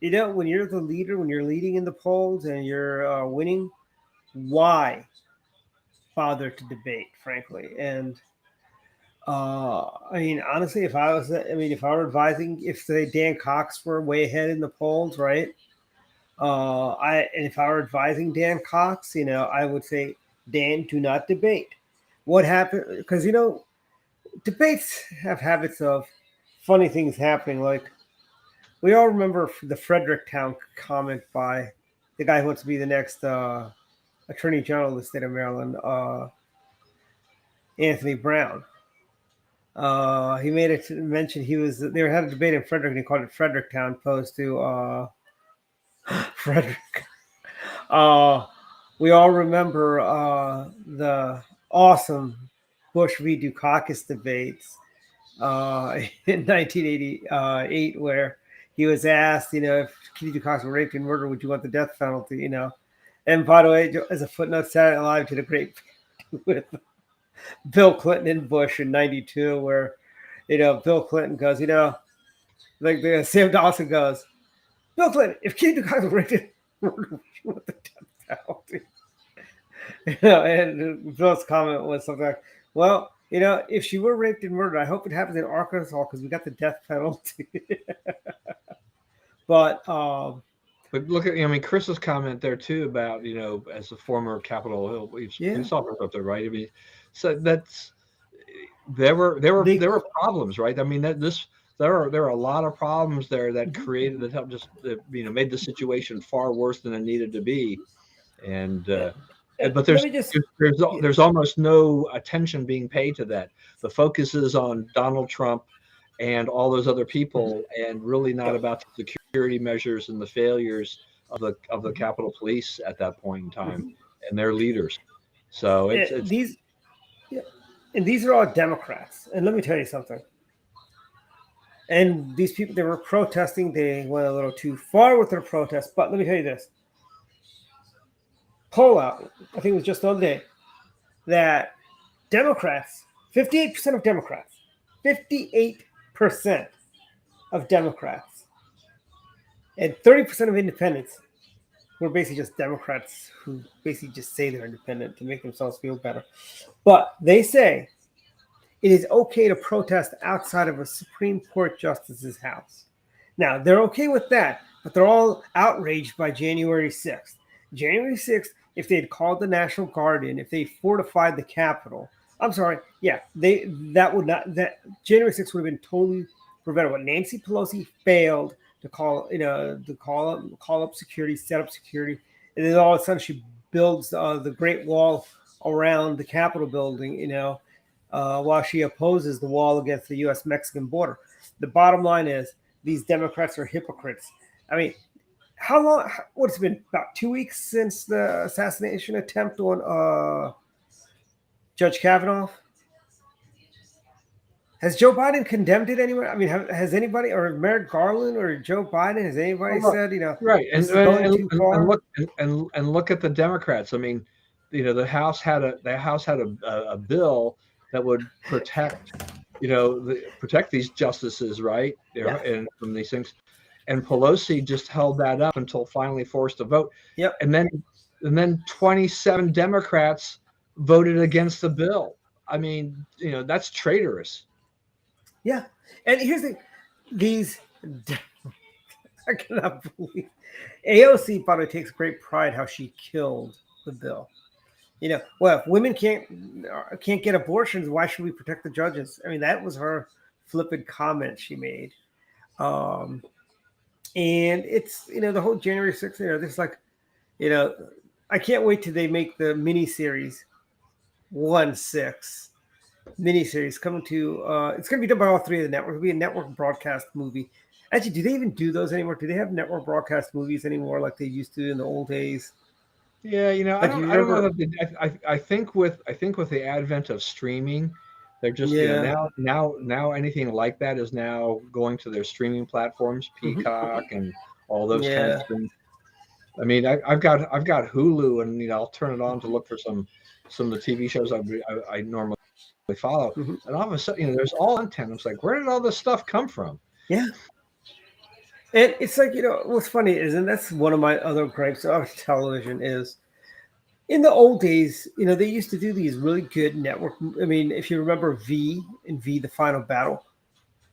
When you're the leader, when you're leading in the polls and you're winning, why bother to debate? Frankly, and I mean, honestly, if I were advising, if say Dan Cox were way ahead in the polls, right? If I were advising Dan Cox, I would say, Dan, do not debate. What happened? Because debates have habits of funny things happening. Like, we all remember the Fredericktown comment by the guy who wants to be the next Attorney General of the state of Maryland, Anthony Brown. He made it mention they had a debate in Frederick, and he called it Fredericktown, opposed to Frederick. We all remember the awesome Bush v. Dukakis debates in 1988, where he was asked, if Kitty Dukakis were raped and murdered, would you want the death penalty? And by the way, as a footnote, Saturday Night Live did a great with Bill Clinton and Bush in '92, where Bill Clinton goes, like Sam Dawson goes, Bill Clinton, if Kitty Dukakis were raped and murdered, would you want the death penalty? And Bill's comment was something like, well, if she were raped and murdered, I hope it happens in Arkansas because we got the death penalty. But look at, Chris's comment there too about, as a former Capitol Hill police officer up there, right? I mean, so there were problems, right? I mean, there are a lot of problems there that created, that helped just, made the situation far worse than it needed to be. And, but there's almost no attention being paid to that. The focus is on Donald Trump and all those other people, and really not about the security measures and the failures of the Capitol Police at that point in time and their leaders. So these are all Democrats. And let me tell you something. And these people, they were protesting. They went a little too far with their protest. But let me tell you this. Poll out, I think it was just the other day, that Democrats, 58% of Democrats, 58% of Democrats, and 30% of independents were basically just Democrats who basically just say they're independent to make themselves feel better. But they say it is okay to protest outside of a Supreme Court justice's house. Now, they're okay with that, but they're all outraged by January 6th. January 6th, if they had called the National Guard in, if they fortified the Capitol, I'm sorry, January 6th would have been totally preventable. Nancy Pelosi failed to call up security, set up security, and then all of a sudden she builds the Great Wall around the Capitol building, while she opposes the wall against the U.S.-Mexican border. The bottom line is these Democrats are hypocrites. I mean, how long? What's it been? About 2 weeks since the assassination attempt on Judge Kavanaugh. Has Joe Biden condemned it anywhere? I mean, has anybody, or Merrick Garland or Joe Biden, has anybody said, right? this is going too far? And look at the Democrats. I mean, the House had a bill that would protect, protect these justices, right? And from these things. And Pelosi just held that up until finally forced a vote. Yep. And then 27 Democrats voted against the bill. I mean, that's traitorous. Yeah. And here's the thing. I cannot believe AOC probably takes great pride how she killed the bill. Well, if women can't get abortions, why should we protect the judges? I mean, that was her flippant comment she made. And it's, the whole January 6th, this like, I can't wait till they make the miniseries 1/6 miniseries coming to, it's going to be done by all three of the networks. It'll be a network broadcast movie. Actually, do they even do those anymore? Do they have network broadcast movies anymore like they used to in the old days? Yeah, I don't know that I think with the advent of streaming, they're just now anything like that is now going to their streaming platforms, Peacock and all those kinds of things. I mean, I've got Hulu, and I'll turn it on to look for some of the TV shows I normally follow, and all of a sudden, there's all content. It's like, where did all this stuff come from? Yeah. And it's like, what's funny is, and that's one of my other gripes of television is, in the old days, they used to do these really good network. I mean, if you remember V and V, The Final Battle,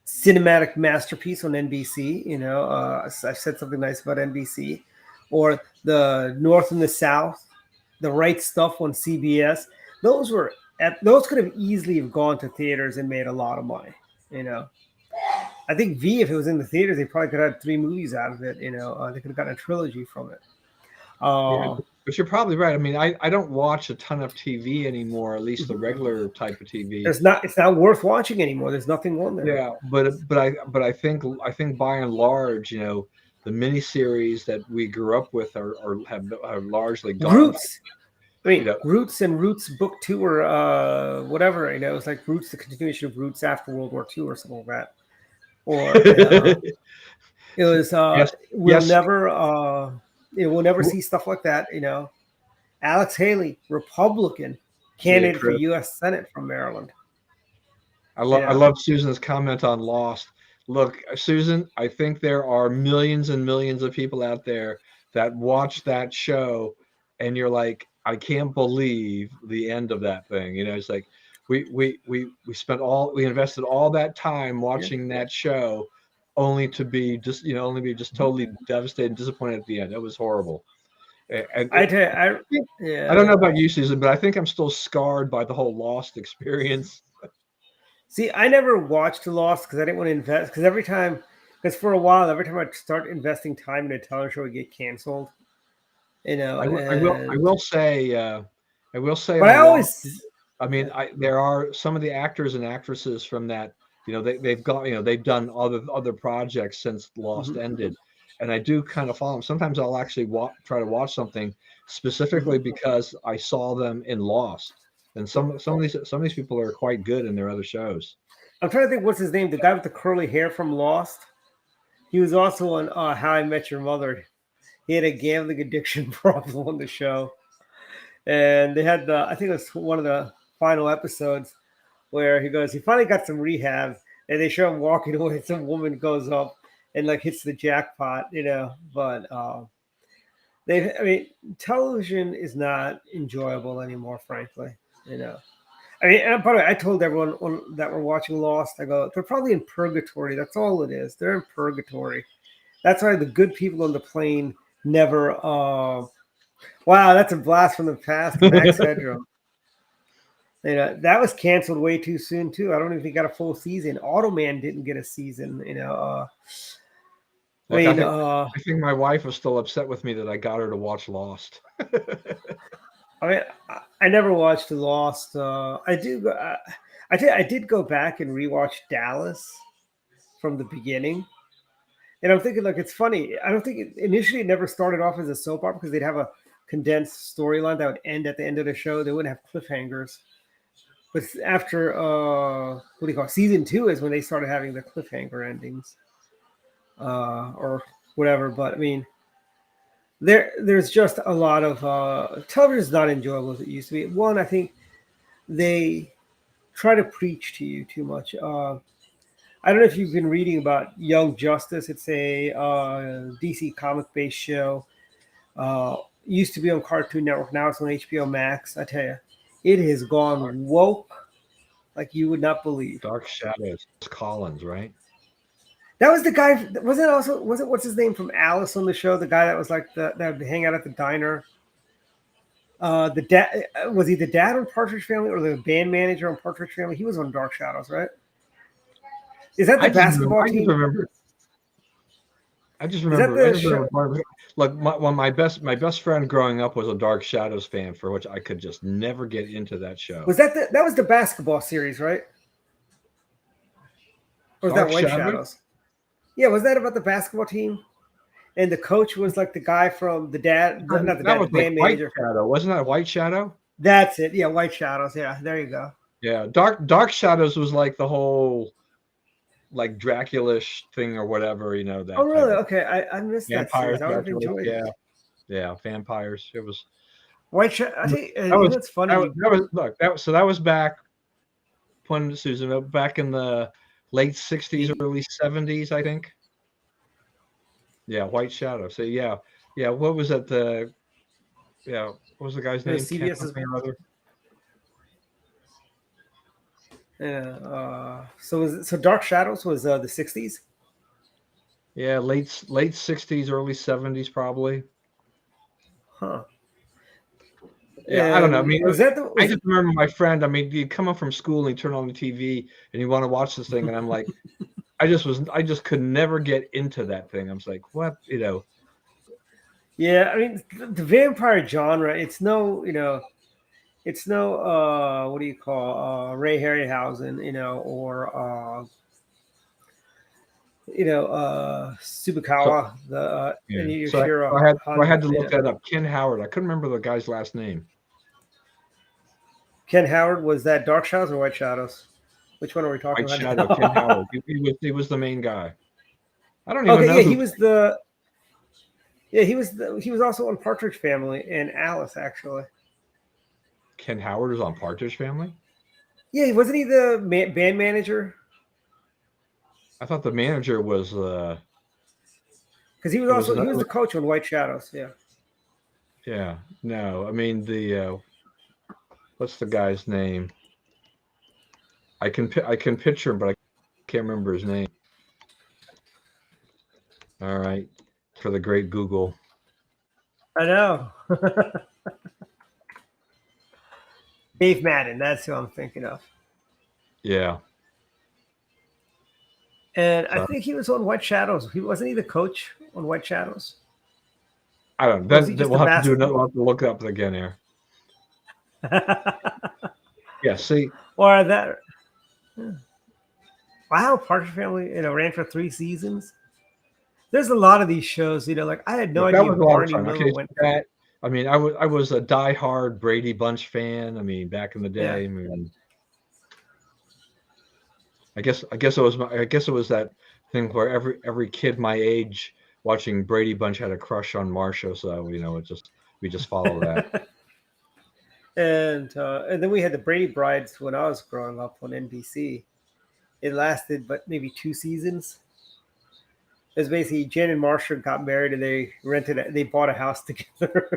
cinematic masterpiece on NBC, I said something nice about NBC, or the North and the South, The Right Stuff on CBS. Those could have easily have gone to theaters and made a lot of money, I think V, if it was in the theaters, they probably could have had 3 movies out of it. They could have gotten a trilogy from it. But you're probably right. I mean, I don't watch a ton of TV anymore, at least the regular type of TV. It's not worth watching anymore. There's nothing on there. Yeah, but I think by and large, the miniseries that we grew up with are largely gone. Roots. I mean, Roots and Roots Book 2 or whatever. It was like Roots, the continuation of Roots after World War II or something like that. Or it was we'll never see stuff like that. Alex Haley, Republican candidate for U.S. Senate from Maryland. I love Susan's comment on Lost. Look, Susan, I think there are millions and millions of people out there that watch that show, and you're like, I can't believe the end of that thing. It's like we invested all that time watching that show, only to be just totally devastated and disappointed at the end. It was horrible. And I don't know about you, Susan, but I think I'm still scarred by the whole Lost experience. See, I never watched Lost because I didn't want to invest. Because for a while, every time I start investing time in a television show, it get canceled. I will say. But there are some of the actors and actresses from that. They've done other projects since Lost ended, and I do kind of follow them. Sometimes I'll actually try to watch something specifically because I saw them in Lost, and some of these people are quite good in their other shows. I'm trying to think what's his name, the guy with the curly hair from Lost. He was also on How I Met Your Mother. He had a gambling addiction problem on the show, and they had I think it was one of the final episodes where he finally got some rehab, and they show him walking away. Some woman goes up and hits the jackpot, But television is not enjoyable anymore, frankly, and by the way, I told everyone that we're watching Lost, I go, they're probably in purgatory. That's all it is. They're in purgatory. That's why the good people on the plane never. Wow, that's a blast from the past. Max Headroom. That was canceled way too soon too. I don't even think got a full season. Automan didn't get a season. I think my wife was still upset with me that I got her to watch Lost. I never watched Lost. I did go back and rewatch Dallas from the beginning. And I'm thinking, like, it's funny. I don't think initially it never started off as a soap opera because they'd have a condensed storyline that would end at the end of the show. They wouldn't have cliffhangers. But after what do you call it? Season 2 is when they started having the cliffhanger endings, or whatever. But I mean, there's just a lot of television is not enjoyable as it used to be. One, I think they try to preach to you too much. I don't know if you've been reading about Young Justice. It's a DC comic-based show. Used to be on Cartoon Network. Now it's on HBO Max. I tell you, it has gone woke like you would not believe. Dark Shadows. Collins, right? That was the guy. Was it what's his name from Alice on the show? The guy that was like that would hang out at the diner. The dad was he the dad on Partridge Family or the band manager on Partridge Family? He was on Dark Shadows, right? Is that the basketball team? I just remember. Look, my best friend growing up was a Dark Shadows fan, for which I could just never get into that show. Was that that was the basketball series, right? Or was that White Shadows? Yeah, was that about the basketball team? And the coach was like the guy from the dad, not the dad, the band manager. Shadow, wasn't that White Shadow? That's it. Yeah, White Shadows. Yeah, there you go. Yeah, Dark Shadows was like the whole like Dracula-ish thing or whatever, you know. That. Oh, really? Okay, I missed vampires, that series. I would enjoy it. Yeah, vampires. It was White Shadows. I think it's funny. That was back when Susan, back in the late 60s, early 70s, I think. Yeah, White Shadow. So yeah. What was that? What was the guy's name? CBS's brother. Yeah. So Dark Shadows was the 60s. Yeah, late 60s, early 70s, probably. Huh. Yeah, I don't know. I mean, I just remember my friend. I mean, you come up from school and you turn on the TV and you want to watch this thing, and I'm like, I just could never get into that thing. I was like, what, you know? Yeah, I mean, the vampire genre. It's no, what do you call Ray Harryhausen, or Tsubakawa. I had to look that up. Ken Howard. I couldn't remember the guy's last name. Ken Howard, was that Dark Shadows or White Shadows? Which one are we talking about? White Shadow. Ken Howard. He was the main guy. I don't even know. Yeah, he was the. Yeah, he was also on Partridge Family and Alice, actually. Ken Howard was on Partridge Family? Yeah, wasn't he the band manager? I thought the manager was because he was the coach on White Shadows. Yeah. Yeah. No, I mean the what's the guy's name? I can picture him, but I can't remember his name. All right, for the great Google. I know. Dave Madden, that's who I'm thinking of. Yeah. And I think he was on White Shadows. Wasn't he the coach on White Shadows? I don't know. We'll have to look it up again here. Yeah, see. Or that. Yeah. Wow, Partridge Family, ran for 3 seasons. There's a lot of these shows, like I had no idea Barney Miller went. I mean, I was a diehard Brady Bunch fan. I mean, back in the day. Yeah. I mean, I guess it was that thing where every kid my age watching Brady Bunch had a crush on Marsha, so we just follow that. And then we had the Brady Brides when I was growing up on NBC. It lasted but maybe 2 seasons. It was basically Jen and Marsha got married and they bought a house together.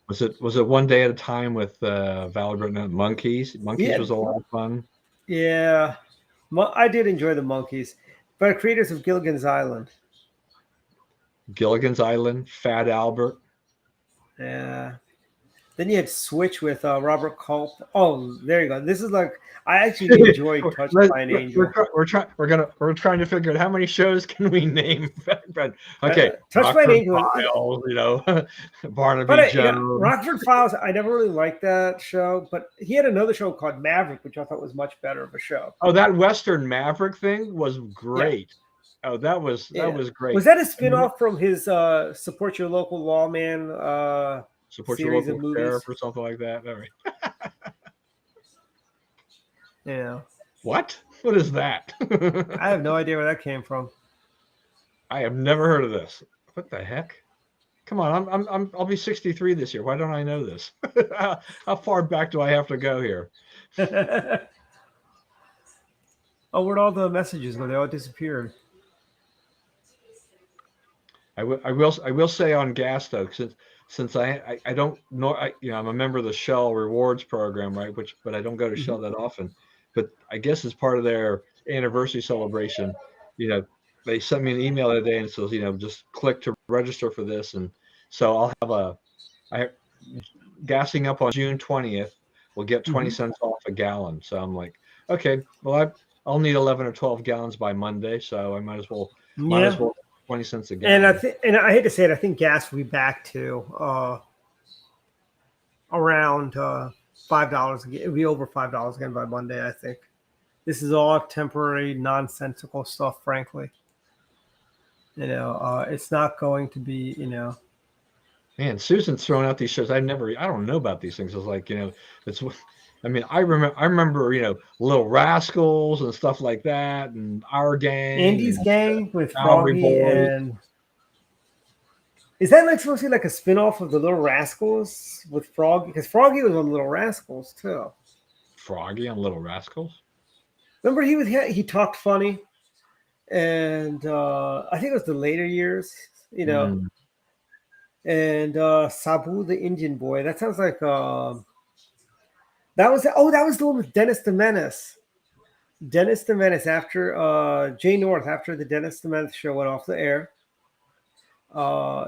Was it One Day at a Time with Val Britton and Monkeys? Monkeys was a lot of fun. Yeah, I did enjoy the Monkeys, but creators of Gilligan's Island. Gilligan's Island, Fat Albert. Yeah. Then you had Switch with Robert Culp. Oh, there you go. This is like I actually enjoyed Touched by an Angel. We're trying to figure out how many shows can we name. Okay, Touched by an Angel. Files, Barnaby Jones. Rockford Files. I never really liked that show, but he had another show called Maverick, which I thought was much better of a show. Oh, that Western Maverick thing was great. Oh, that was great. Was that a spin-off from his Support Your Local Lawman Support your series local of movies? sheriff or something like that. All right. Yeah. What? What is that? I have no idea where that came from. I have never heard of this. What the heck? Come on, I'll be 63 this year. Why don't I know this? How far back do I have to go here? Oh, where'd all the messages go? They all disappeared. I will say on gas though, since I don't know, I'm a member of the Shell rewards program, right? But I don't go to Shell that often. But I guess as part of their anniversary celebration, they sent me an email the other day and says, just click to register for this, and so I'll have gassing up on June 20th. We'll get 20 cents off a gallon. So I'm like, okay, well I'll need 11 or 12 gallons by Monday, so I might as well 20 cents a gallon. And I hate to say it, I think gas will be back to around $5 again. It'll be over $5 again by Monday, I think. This is all temporary, nonsensical stuff, frankly. It's not going to be, Man, Susan's throwing out these shows. I don't know about these things. It's like, I remember, Little Rascals and stuff like that, and Our Gang. Andy's Gang with Froggy and... Is that supposed to be like a spinoff of the Little Rascals with Froggy? Because Froggy was on Little Rascals too. Froggy on Little Rascals? Remember he talked funny, and I think it was the later years, and Sabu the Indian Boy. That sounds like that was the one with Dennis the Menace. Dennis the Menace after Jay North, after the Dennis the Menace show went off the air.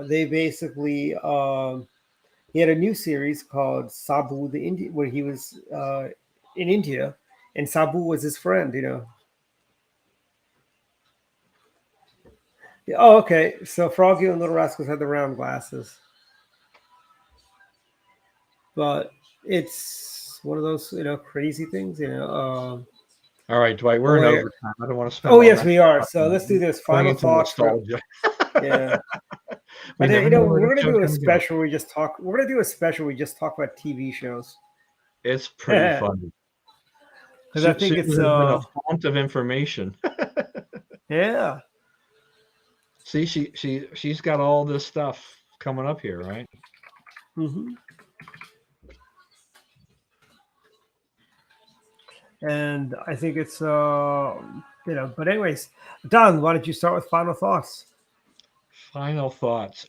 They basically he had a new series called Sabu the Indian, where he was in India, and Sabu was his friend, Oh, okay. So Froggy and Little Rascals had the round glasses, but it's one of those crazy things, All right, Dwight, we're in overtime. I don't want to spend. Oh yes, we are. So let's do this. Final thoughts. Yeah. But we're gonna do a special. We're gonna do a special. We just talk about TV shows. It's pretty funny because I think it's a font of information. Yeah. See, she's got all this stuff coming up here, right? Mm-hmm. And I think it's But anyways, Don, why don't you start with final thoughts? Final thoughts.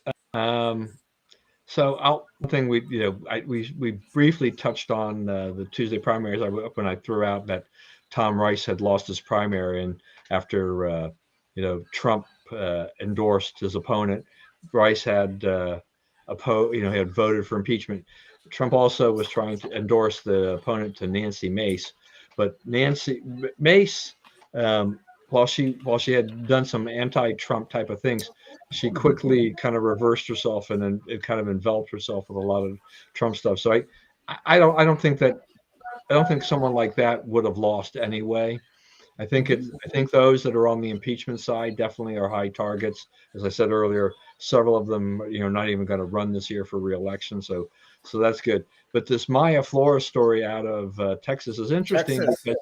So one thing we briefly touched on the Tuesday primaries when I threw out that Tom Rice had lost his primary, and after Trump endorsed his opponent, Rice had had voted for impeachment. Trump also was trying to endorse the opponent to Nancy Mace, but Nancy Mace, while she had done some anti-Trump type of things, she quickly kind of reversed herself and then it kind of enveloped herself with a lot of Trump stuff. So I don't think someone like that would have lost anyway. I think those that are on the impeachment side definitely are high targets. As I said earlier, several of them, not even going to run this year for re-election. So that's good. But this Maya Flores story out of Texas is interesting because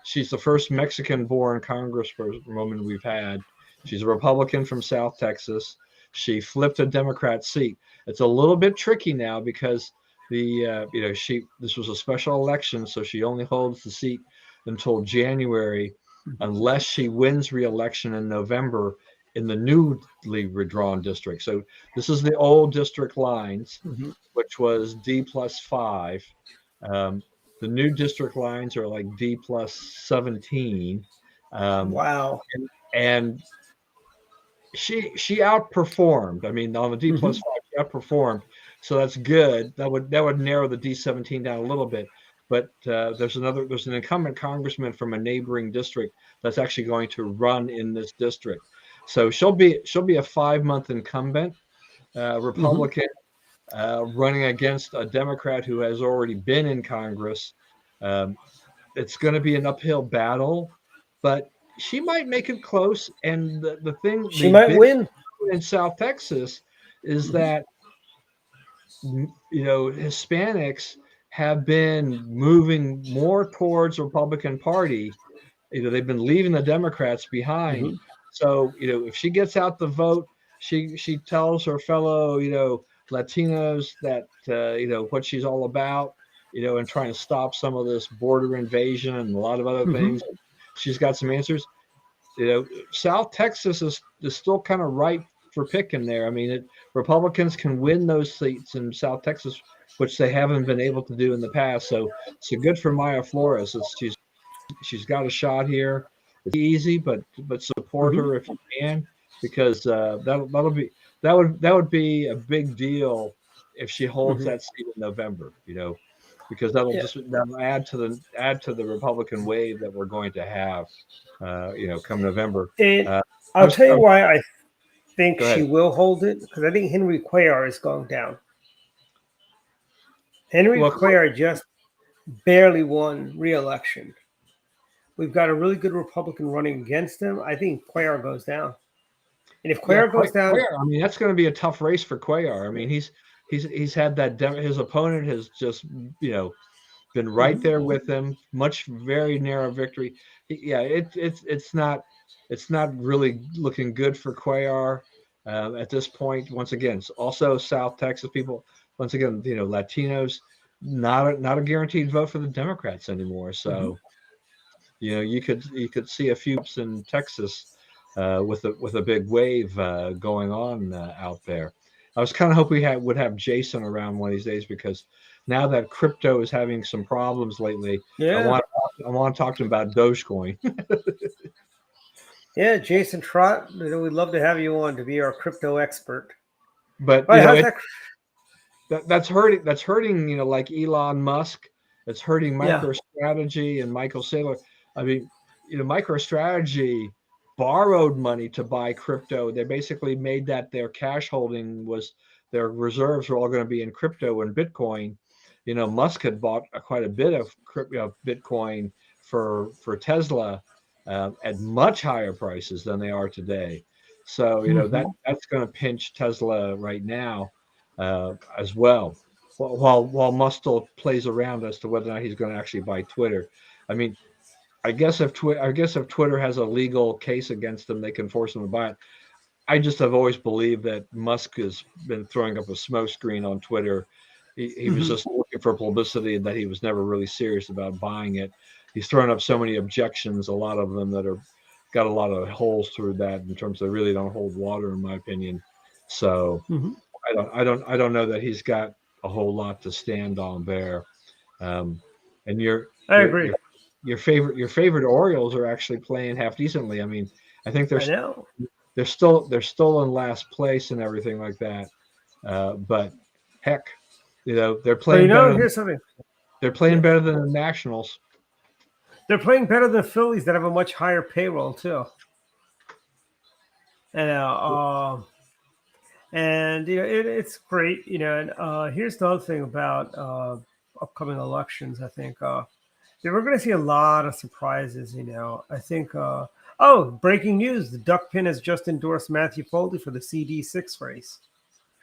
she's the first Mexican-born congresswoman we've had. She's a Republican from South Texas. She flipped a Democrat seat. It's a little bit tricky now because this was a special election, so she only holds the seat until January, unless she wins re-election in November in the newly redrawn district. So this is the old district lines, which was D+5. The new district lines are like D+17. Wow. And she outperformed. I mean, on the D+5, she outperformed. So that's good. That would narrow the D17 down a little bit. But there's an incumbent congressman from a neighboring district that's actually going to run in this district. So she'll be a 5-month incumbent Republican running against a Democrat who has already been in Congress. It's going to be an uphill battle, but she might make it close. And the thing, She the might big win. in South Texas is that Hispanics have been moving more towards the Republican Party. They've been leaving the Democrats behind. Mhm. So if she gets out the vote, she tells her fellow Latinos that what she's all about, and trying to stop some of this border invasion and a lot of other Mhm. things. She's got some answers. South Texas is still kind of ripe for picking there. I mean, Republicans can win those seats in South Texas, which they haven't been able to do in the past. So good for Maya Flores. She's got a shot here. It's easy, but support Mhm. her if you can, because that would be a big deal if she holds Mhm. that seat in November. Because that'll add to the Republican wave that we're going to have. Come November. And I I'll was- tell I you was- why I think Go she ahead. will hold it, because I think Henry Cuellar is going down. Henry Well, Cuellar just barely won re-election. We've got a really good Republican running against him. I think Cuellar goes down. And if Cuellar goes down, Cuellar, I mean, that's going to be a tough race for Cuellar. I mean, he's had that. His opponent has just been right there with him. Very narrow victory. It's not really looking good for Cuellar at this point. Once again, also South Texas people. Once again, Latinos, not a guaranteed vote for the Democrats anymore. So you could see a few in Texas with a big wave going on out there. I was kind of hoping we would have Jason around one of these days, because now that crypto is having some problems lately, I want to talk to him about Dogecoin. yeah, Jason Trott, we'd love to have you on to be our crypto expert. But All right, how's that? that's hurting like Elon Musk. It's hurting Yeah. MicroStrategy and Michael Saylor. I mean, MicroStrategy borrowed money to buy crypto. They basically made that their cash holding was their reserves were all going to be in crypto and Bitcoin. Musk had bought quite a bit of Bitcoin for Tesla at much higher prices than they are today. So that's going to pinch Tesla right now as well. While Musk still plays around as to whether or not he's going to actually buy Twitter. I mean, I guess if Twitter has a legal case against them, they can force them to buy it. I just have always believed that Musk has been throwing up a smokescreen on Twitter. He was just looking for publicity, and that he was never really serious about buying it. He's thrown up so many objections, a lot of them that are got a lot of holes through that in terms of they really don't hold water, in my opinion. So I don't know that he's got a whole lot to stand on there. And I agree. Your favorite Orioles are actually playing half decently. I mean, I think I know. they're still in last place and everything like that. But heck, they're playing better. Here's something. They're playing better than the Nationals. They're playing better than the Phillies that have a much higher payroll too. And it's great. And here's the other thing about upcoming elections. I think we're going to see a lot of surprises. I think. Breaking news: the Duck Pin has just endorsed Matthew Foley for the CD6 race.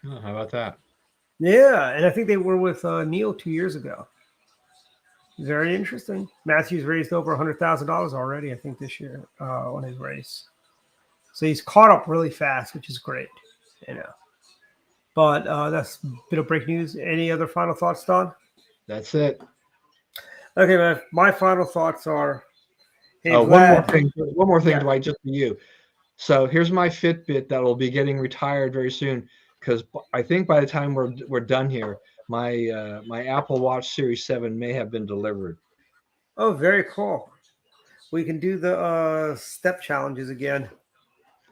Oh, how about that? Yeah, and I think they were with Neil 2 years ago. Very interesting. Matthew's raised over $100,000 already, I think, this year on his race. So he's caught up really fast, which is great. But that's a bit of breaking news. Any other final thoughts, Don? That's it. Okay, man. My final thoughts are. Hey, one more thing, Yeah. Dwight, just for you. So here's my Fitbit that will be getting retired very soon, because I think by the time we're done here, my Apple Watch Series 7 may have been delivered. Oh, very cool. We can do the step challenges again.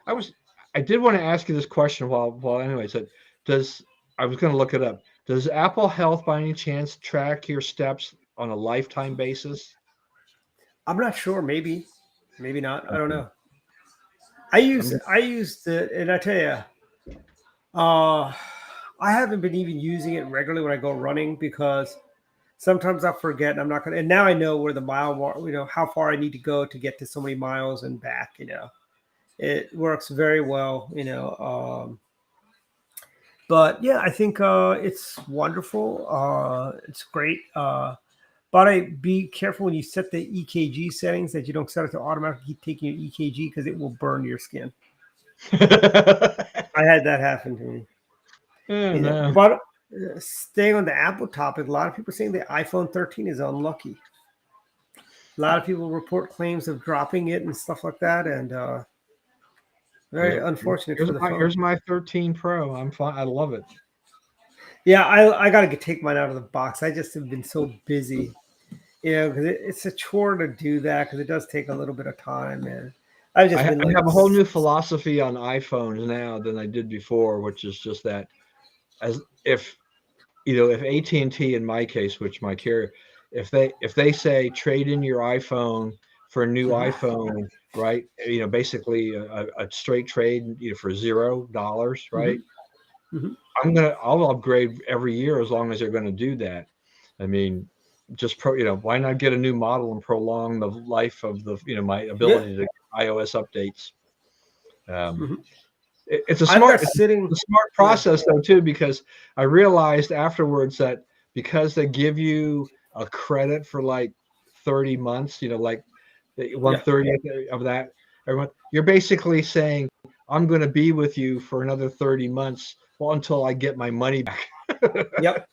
I did want to ask you this question while anyway. So I was going to look it up. Does Apple Health by any chance track your steps on a lifetime basis? I'm not sure. Maybe not. I don't know. I used it, and I tell you, I haven't been even using it regularly when I go running, because sometimes I'll forget, and I'm not gonna. And now I know where the how far I need to go to get to so many miles and back. It works very well. But yeah, I think it's wonderful. It's great. But be careful when you set the EKG settings that you don't set it to automatically keep taking your EKG because it will burn your skin. I had that happen to me. No. But staying on the Apple topic, a lot of people are saying the iPhone 13 is unlucky. A lot of people report claims of dropping it and stuff like that, and very unfortunate for the phone. Here's my 13 Pro. I'm fine. I love it. Yeah, I got to take mine out of the box. I just have been so busy, because it's a chore to do that because it does take a little bit of time, man. I have a whole new philosophy on iPhones now than I did before, which is just that if AT&T in my case, which my carrier, if they say trade in your iPhone for a new iPhone, right? Basically a straight trade, for $0, right? Mm-hmm. I'll upgrade every year as long as they're going to do that. I mean, just why not get a new model and prolong the life of my ability to get iOS updates. It's a smart process though too, because I realized afterwards that because they give you a credit for like 30 months, like 1/30 of that every month, you're basically saying I'm going to be with you for another 30 months, until I get my money back. Yep.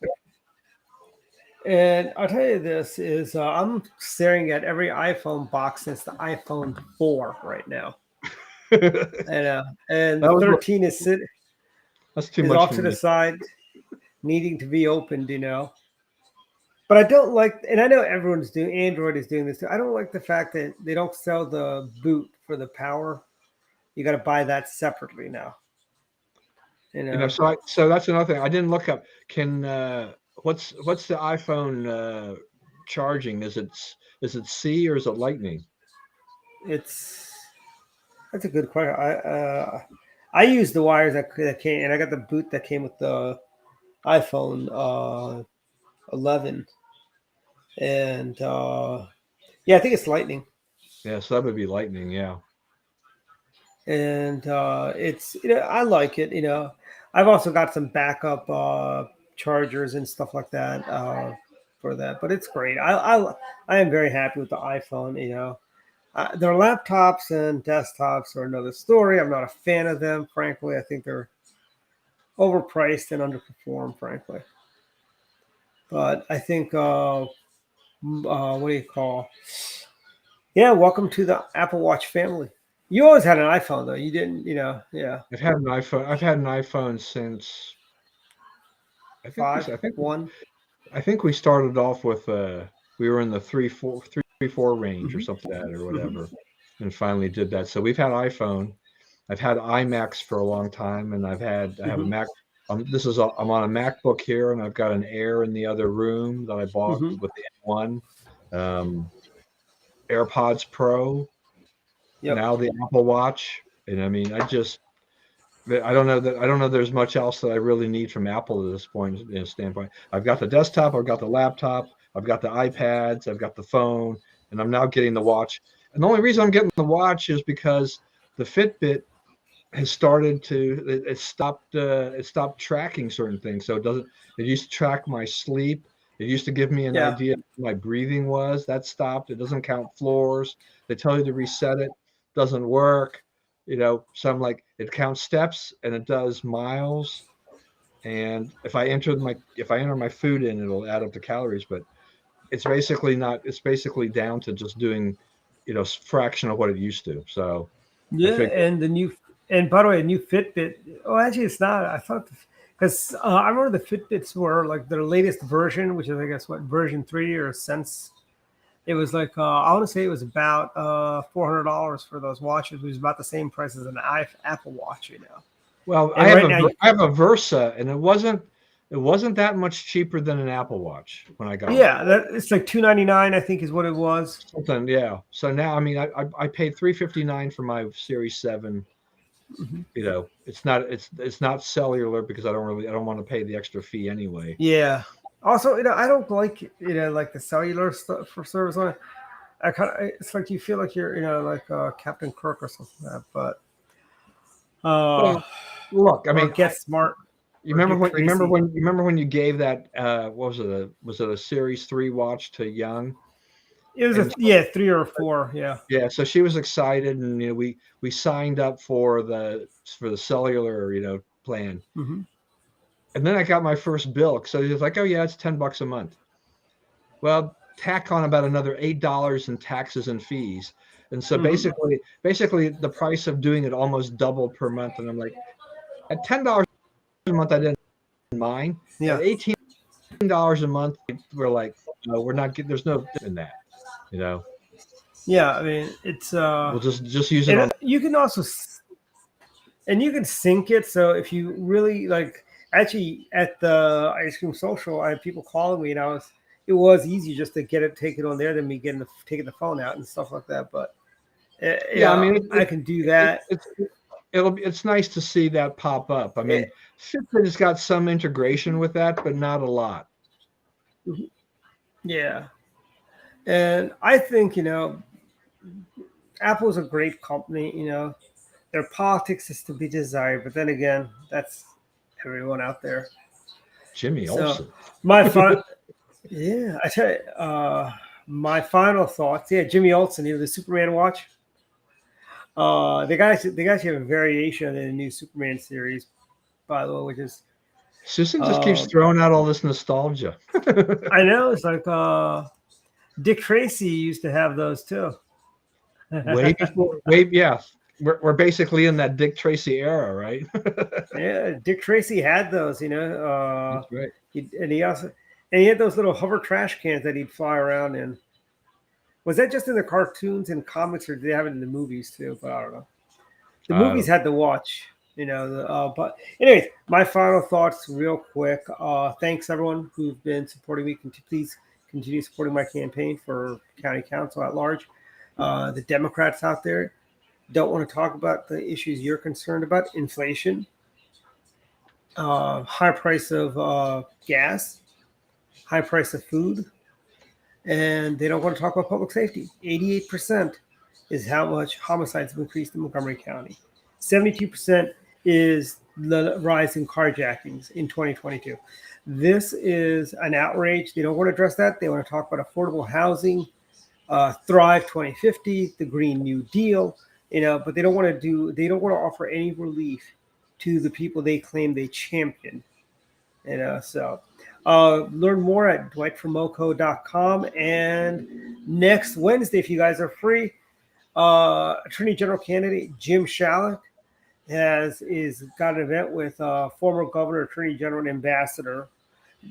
And I'll tell you this is I'm staring at every iPhone box since the iPhone 4 right now. And 13 is sitting. That's too much off to the side, needing to be opened. But I don't like, and I know Android is doing this too. I don't like the fact that they don't sell the boot for the power. You got to buy that separately now. So that's another thing I didn't look up. What's the iPhone charging? Is it C or is it Lightning? That's a good question. I use the wires that came, and I got the boot that came with the iPhone 11, and I think it's Lightning. Yeah, so that would be Lightning, yeah. And it's I like it. I've also got some backup chargers and stuff like that for that, but it's great. I am very happy with the iPhone. Their laptops and desktops are another story. I'm not a fan of them, frankly. I think they're overpriced and underperform, frankly. But I think what do you call? Yeah, welcome to the Apple Watch family. You always had an iPhone, though. You didn't, yeah. I've had an iPhone. I've had an iPhone since I think we started off with we were in the 3.4 range or something like that or whatever, and finally did that. So we've had iPhone. I've had iMacs for a long time, and I have a Mac. I'm on a MacBook here, and I've got an Air in the other room that I bought with the M1, AirPods Pro. Yep. Now the Apple Watch, and I mean, I don't know there's much else that I really need from Apple at this point standpoint. I've got the desktop, I've got the laptop, I've got the iPads, I've got the phone, and I'm now getting the watch. And the only reason I'm getting the watch is because the Fitbit has started to it stopped tracking certain things. So it used to track my sleep. It used to give me an idea of what my breathing was. That stopped. It doesn't count floors. They tell you to reset it. Doesn't work. So I'm like, it counts steps and it does miles. And if I enter my food in, it'll add up the calories, but it's basically down to just doing, fraction of what it used to. So and by the way, a new Fitbit. Oh, actually, it's not. I thought because I remember the Fitbits were like their latest version, which is I guess version 3 or Sense. It was like I want to say it was about $400 for those watches, which is about the same price as an Apple Watch, Well, I have a Versa, and it wasn't that much cheaper than an Apple Watch when I got it. Yeah, it's like $299, I think, is what it was. Something, yeah. So now, I mean, I paid $359 for my Series 7. It's not cellular because I don't want to pay the extra fee anyway. Yeah. Also, I don't like like the cellular stuff for service on it. It's like you feel like you're like Captain Kirk or something like that. But Well, look, I or mean, Get Smart. you or remember Dick when Tracy. you remember when you gave that what was it a series 3 watch to Young? It was And 3 or 4. Yeah. yeah, so she was excited, and we signed up for the cellular plan, Hmm. and then I got my first bill. So he was like, "Oh yeah, it's $10 a month." Well, tack on about another $8 in taxes and fees, and so Mhm. basically the price of doing it almost doubled per month. And I'm like, at $10 a month, I didn't mind. At Yeah. $18 a month, we're like, no, we're not getting. There's no in that, you know. Yeah. I mean, it's We'll just use it and on. you can also and you can sync it. So if you really like, actually at the ice cream social, I had people calling me, and it was easy just to take it on there than me taking the phone out and stuff like that. But Yeah, I mean, I can do it, that. it's it's nice to see that pop up. I mean, Fitbit has got some integration with that, but not a lot. Yeah, and I think Apple's a great company. Their politics is to be desired, but then again, that's everyone out there. Jimmy So Olsen. my fun, yeah, I tell you, my final thoughts. Yeah, Jimmy Olsen, the Superman watch. They actually have a variation in the new Superman series, by the way, which is Susan just keeps uh, throwing out all this nostalgia. I know it's like Dick Tracy used to have those too. Way before, way yeah. We're basically in that Dick Tracy era, right? Yeah, Dick Tracy had those, That's right. he had those little hover trash cans that he'd fly around in. Was that just in the cartoons and comics, or did they have it in the movies too? But I don't know. The movies had the watch, but anyways, my final thoughts, real quick. Thanks everyone who've been supporting me. Please continue supporting my campaign for county council at large. The Democrats out there don't want to talk about the issues you're concerned about: inflation, high price of gas, high price of food, and they don't want to talk about public safety. 88% is how much homicides have increased in Montgomery County. 72% is the rise in carjackings in 2022. This is an outrage. They don't want to address that. They want to talk about affordable housing, Thrive 2050, the Green New Deal, but they don't want to offer any relief to the people they claim they champion. So learn more at dwightfromoco.com. And next Wednesday, if you guys are free, Attorney General candidate Jim Shalek is got an event with former Governor, Attorney General, and Ambassador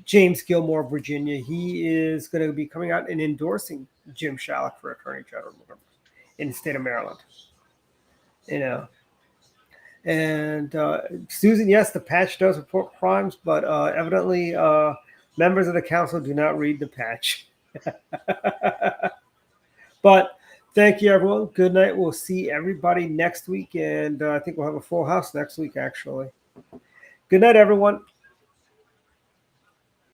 James Gilmore of Virginia. He is going to be coming out and endorsing Jim Shalek for Attorney General in the state of Maryland. And Susan, yes, the patch does report crimes, but evidently members of the council do not read the patch. But thank you, everyone. Good night. We'll see everybody next week, and I think we'll have a full house next week, actually. Good night, everyone.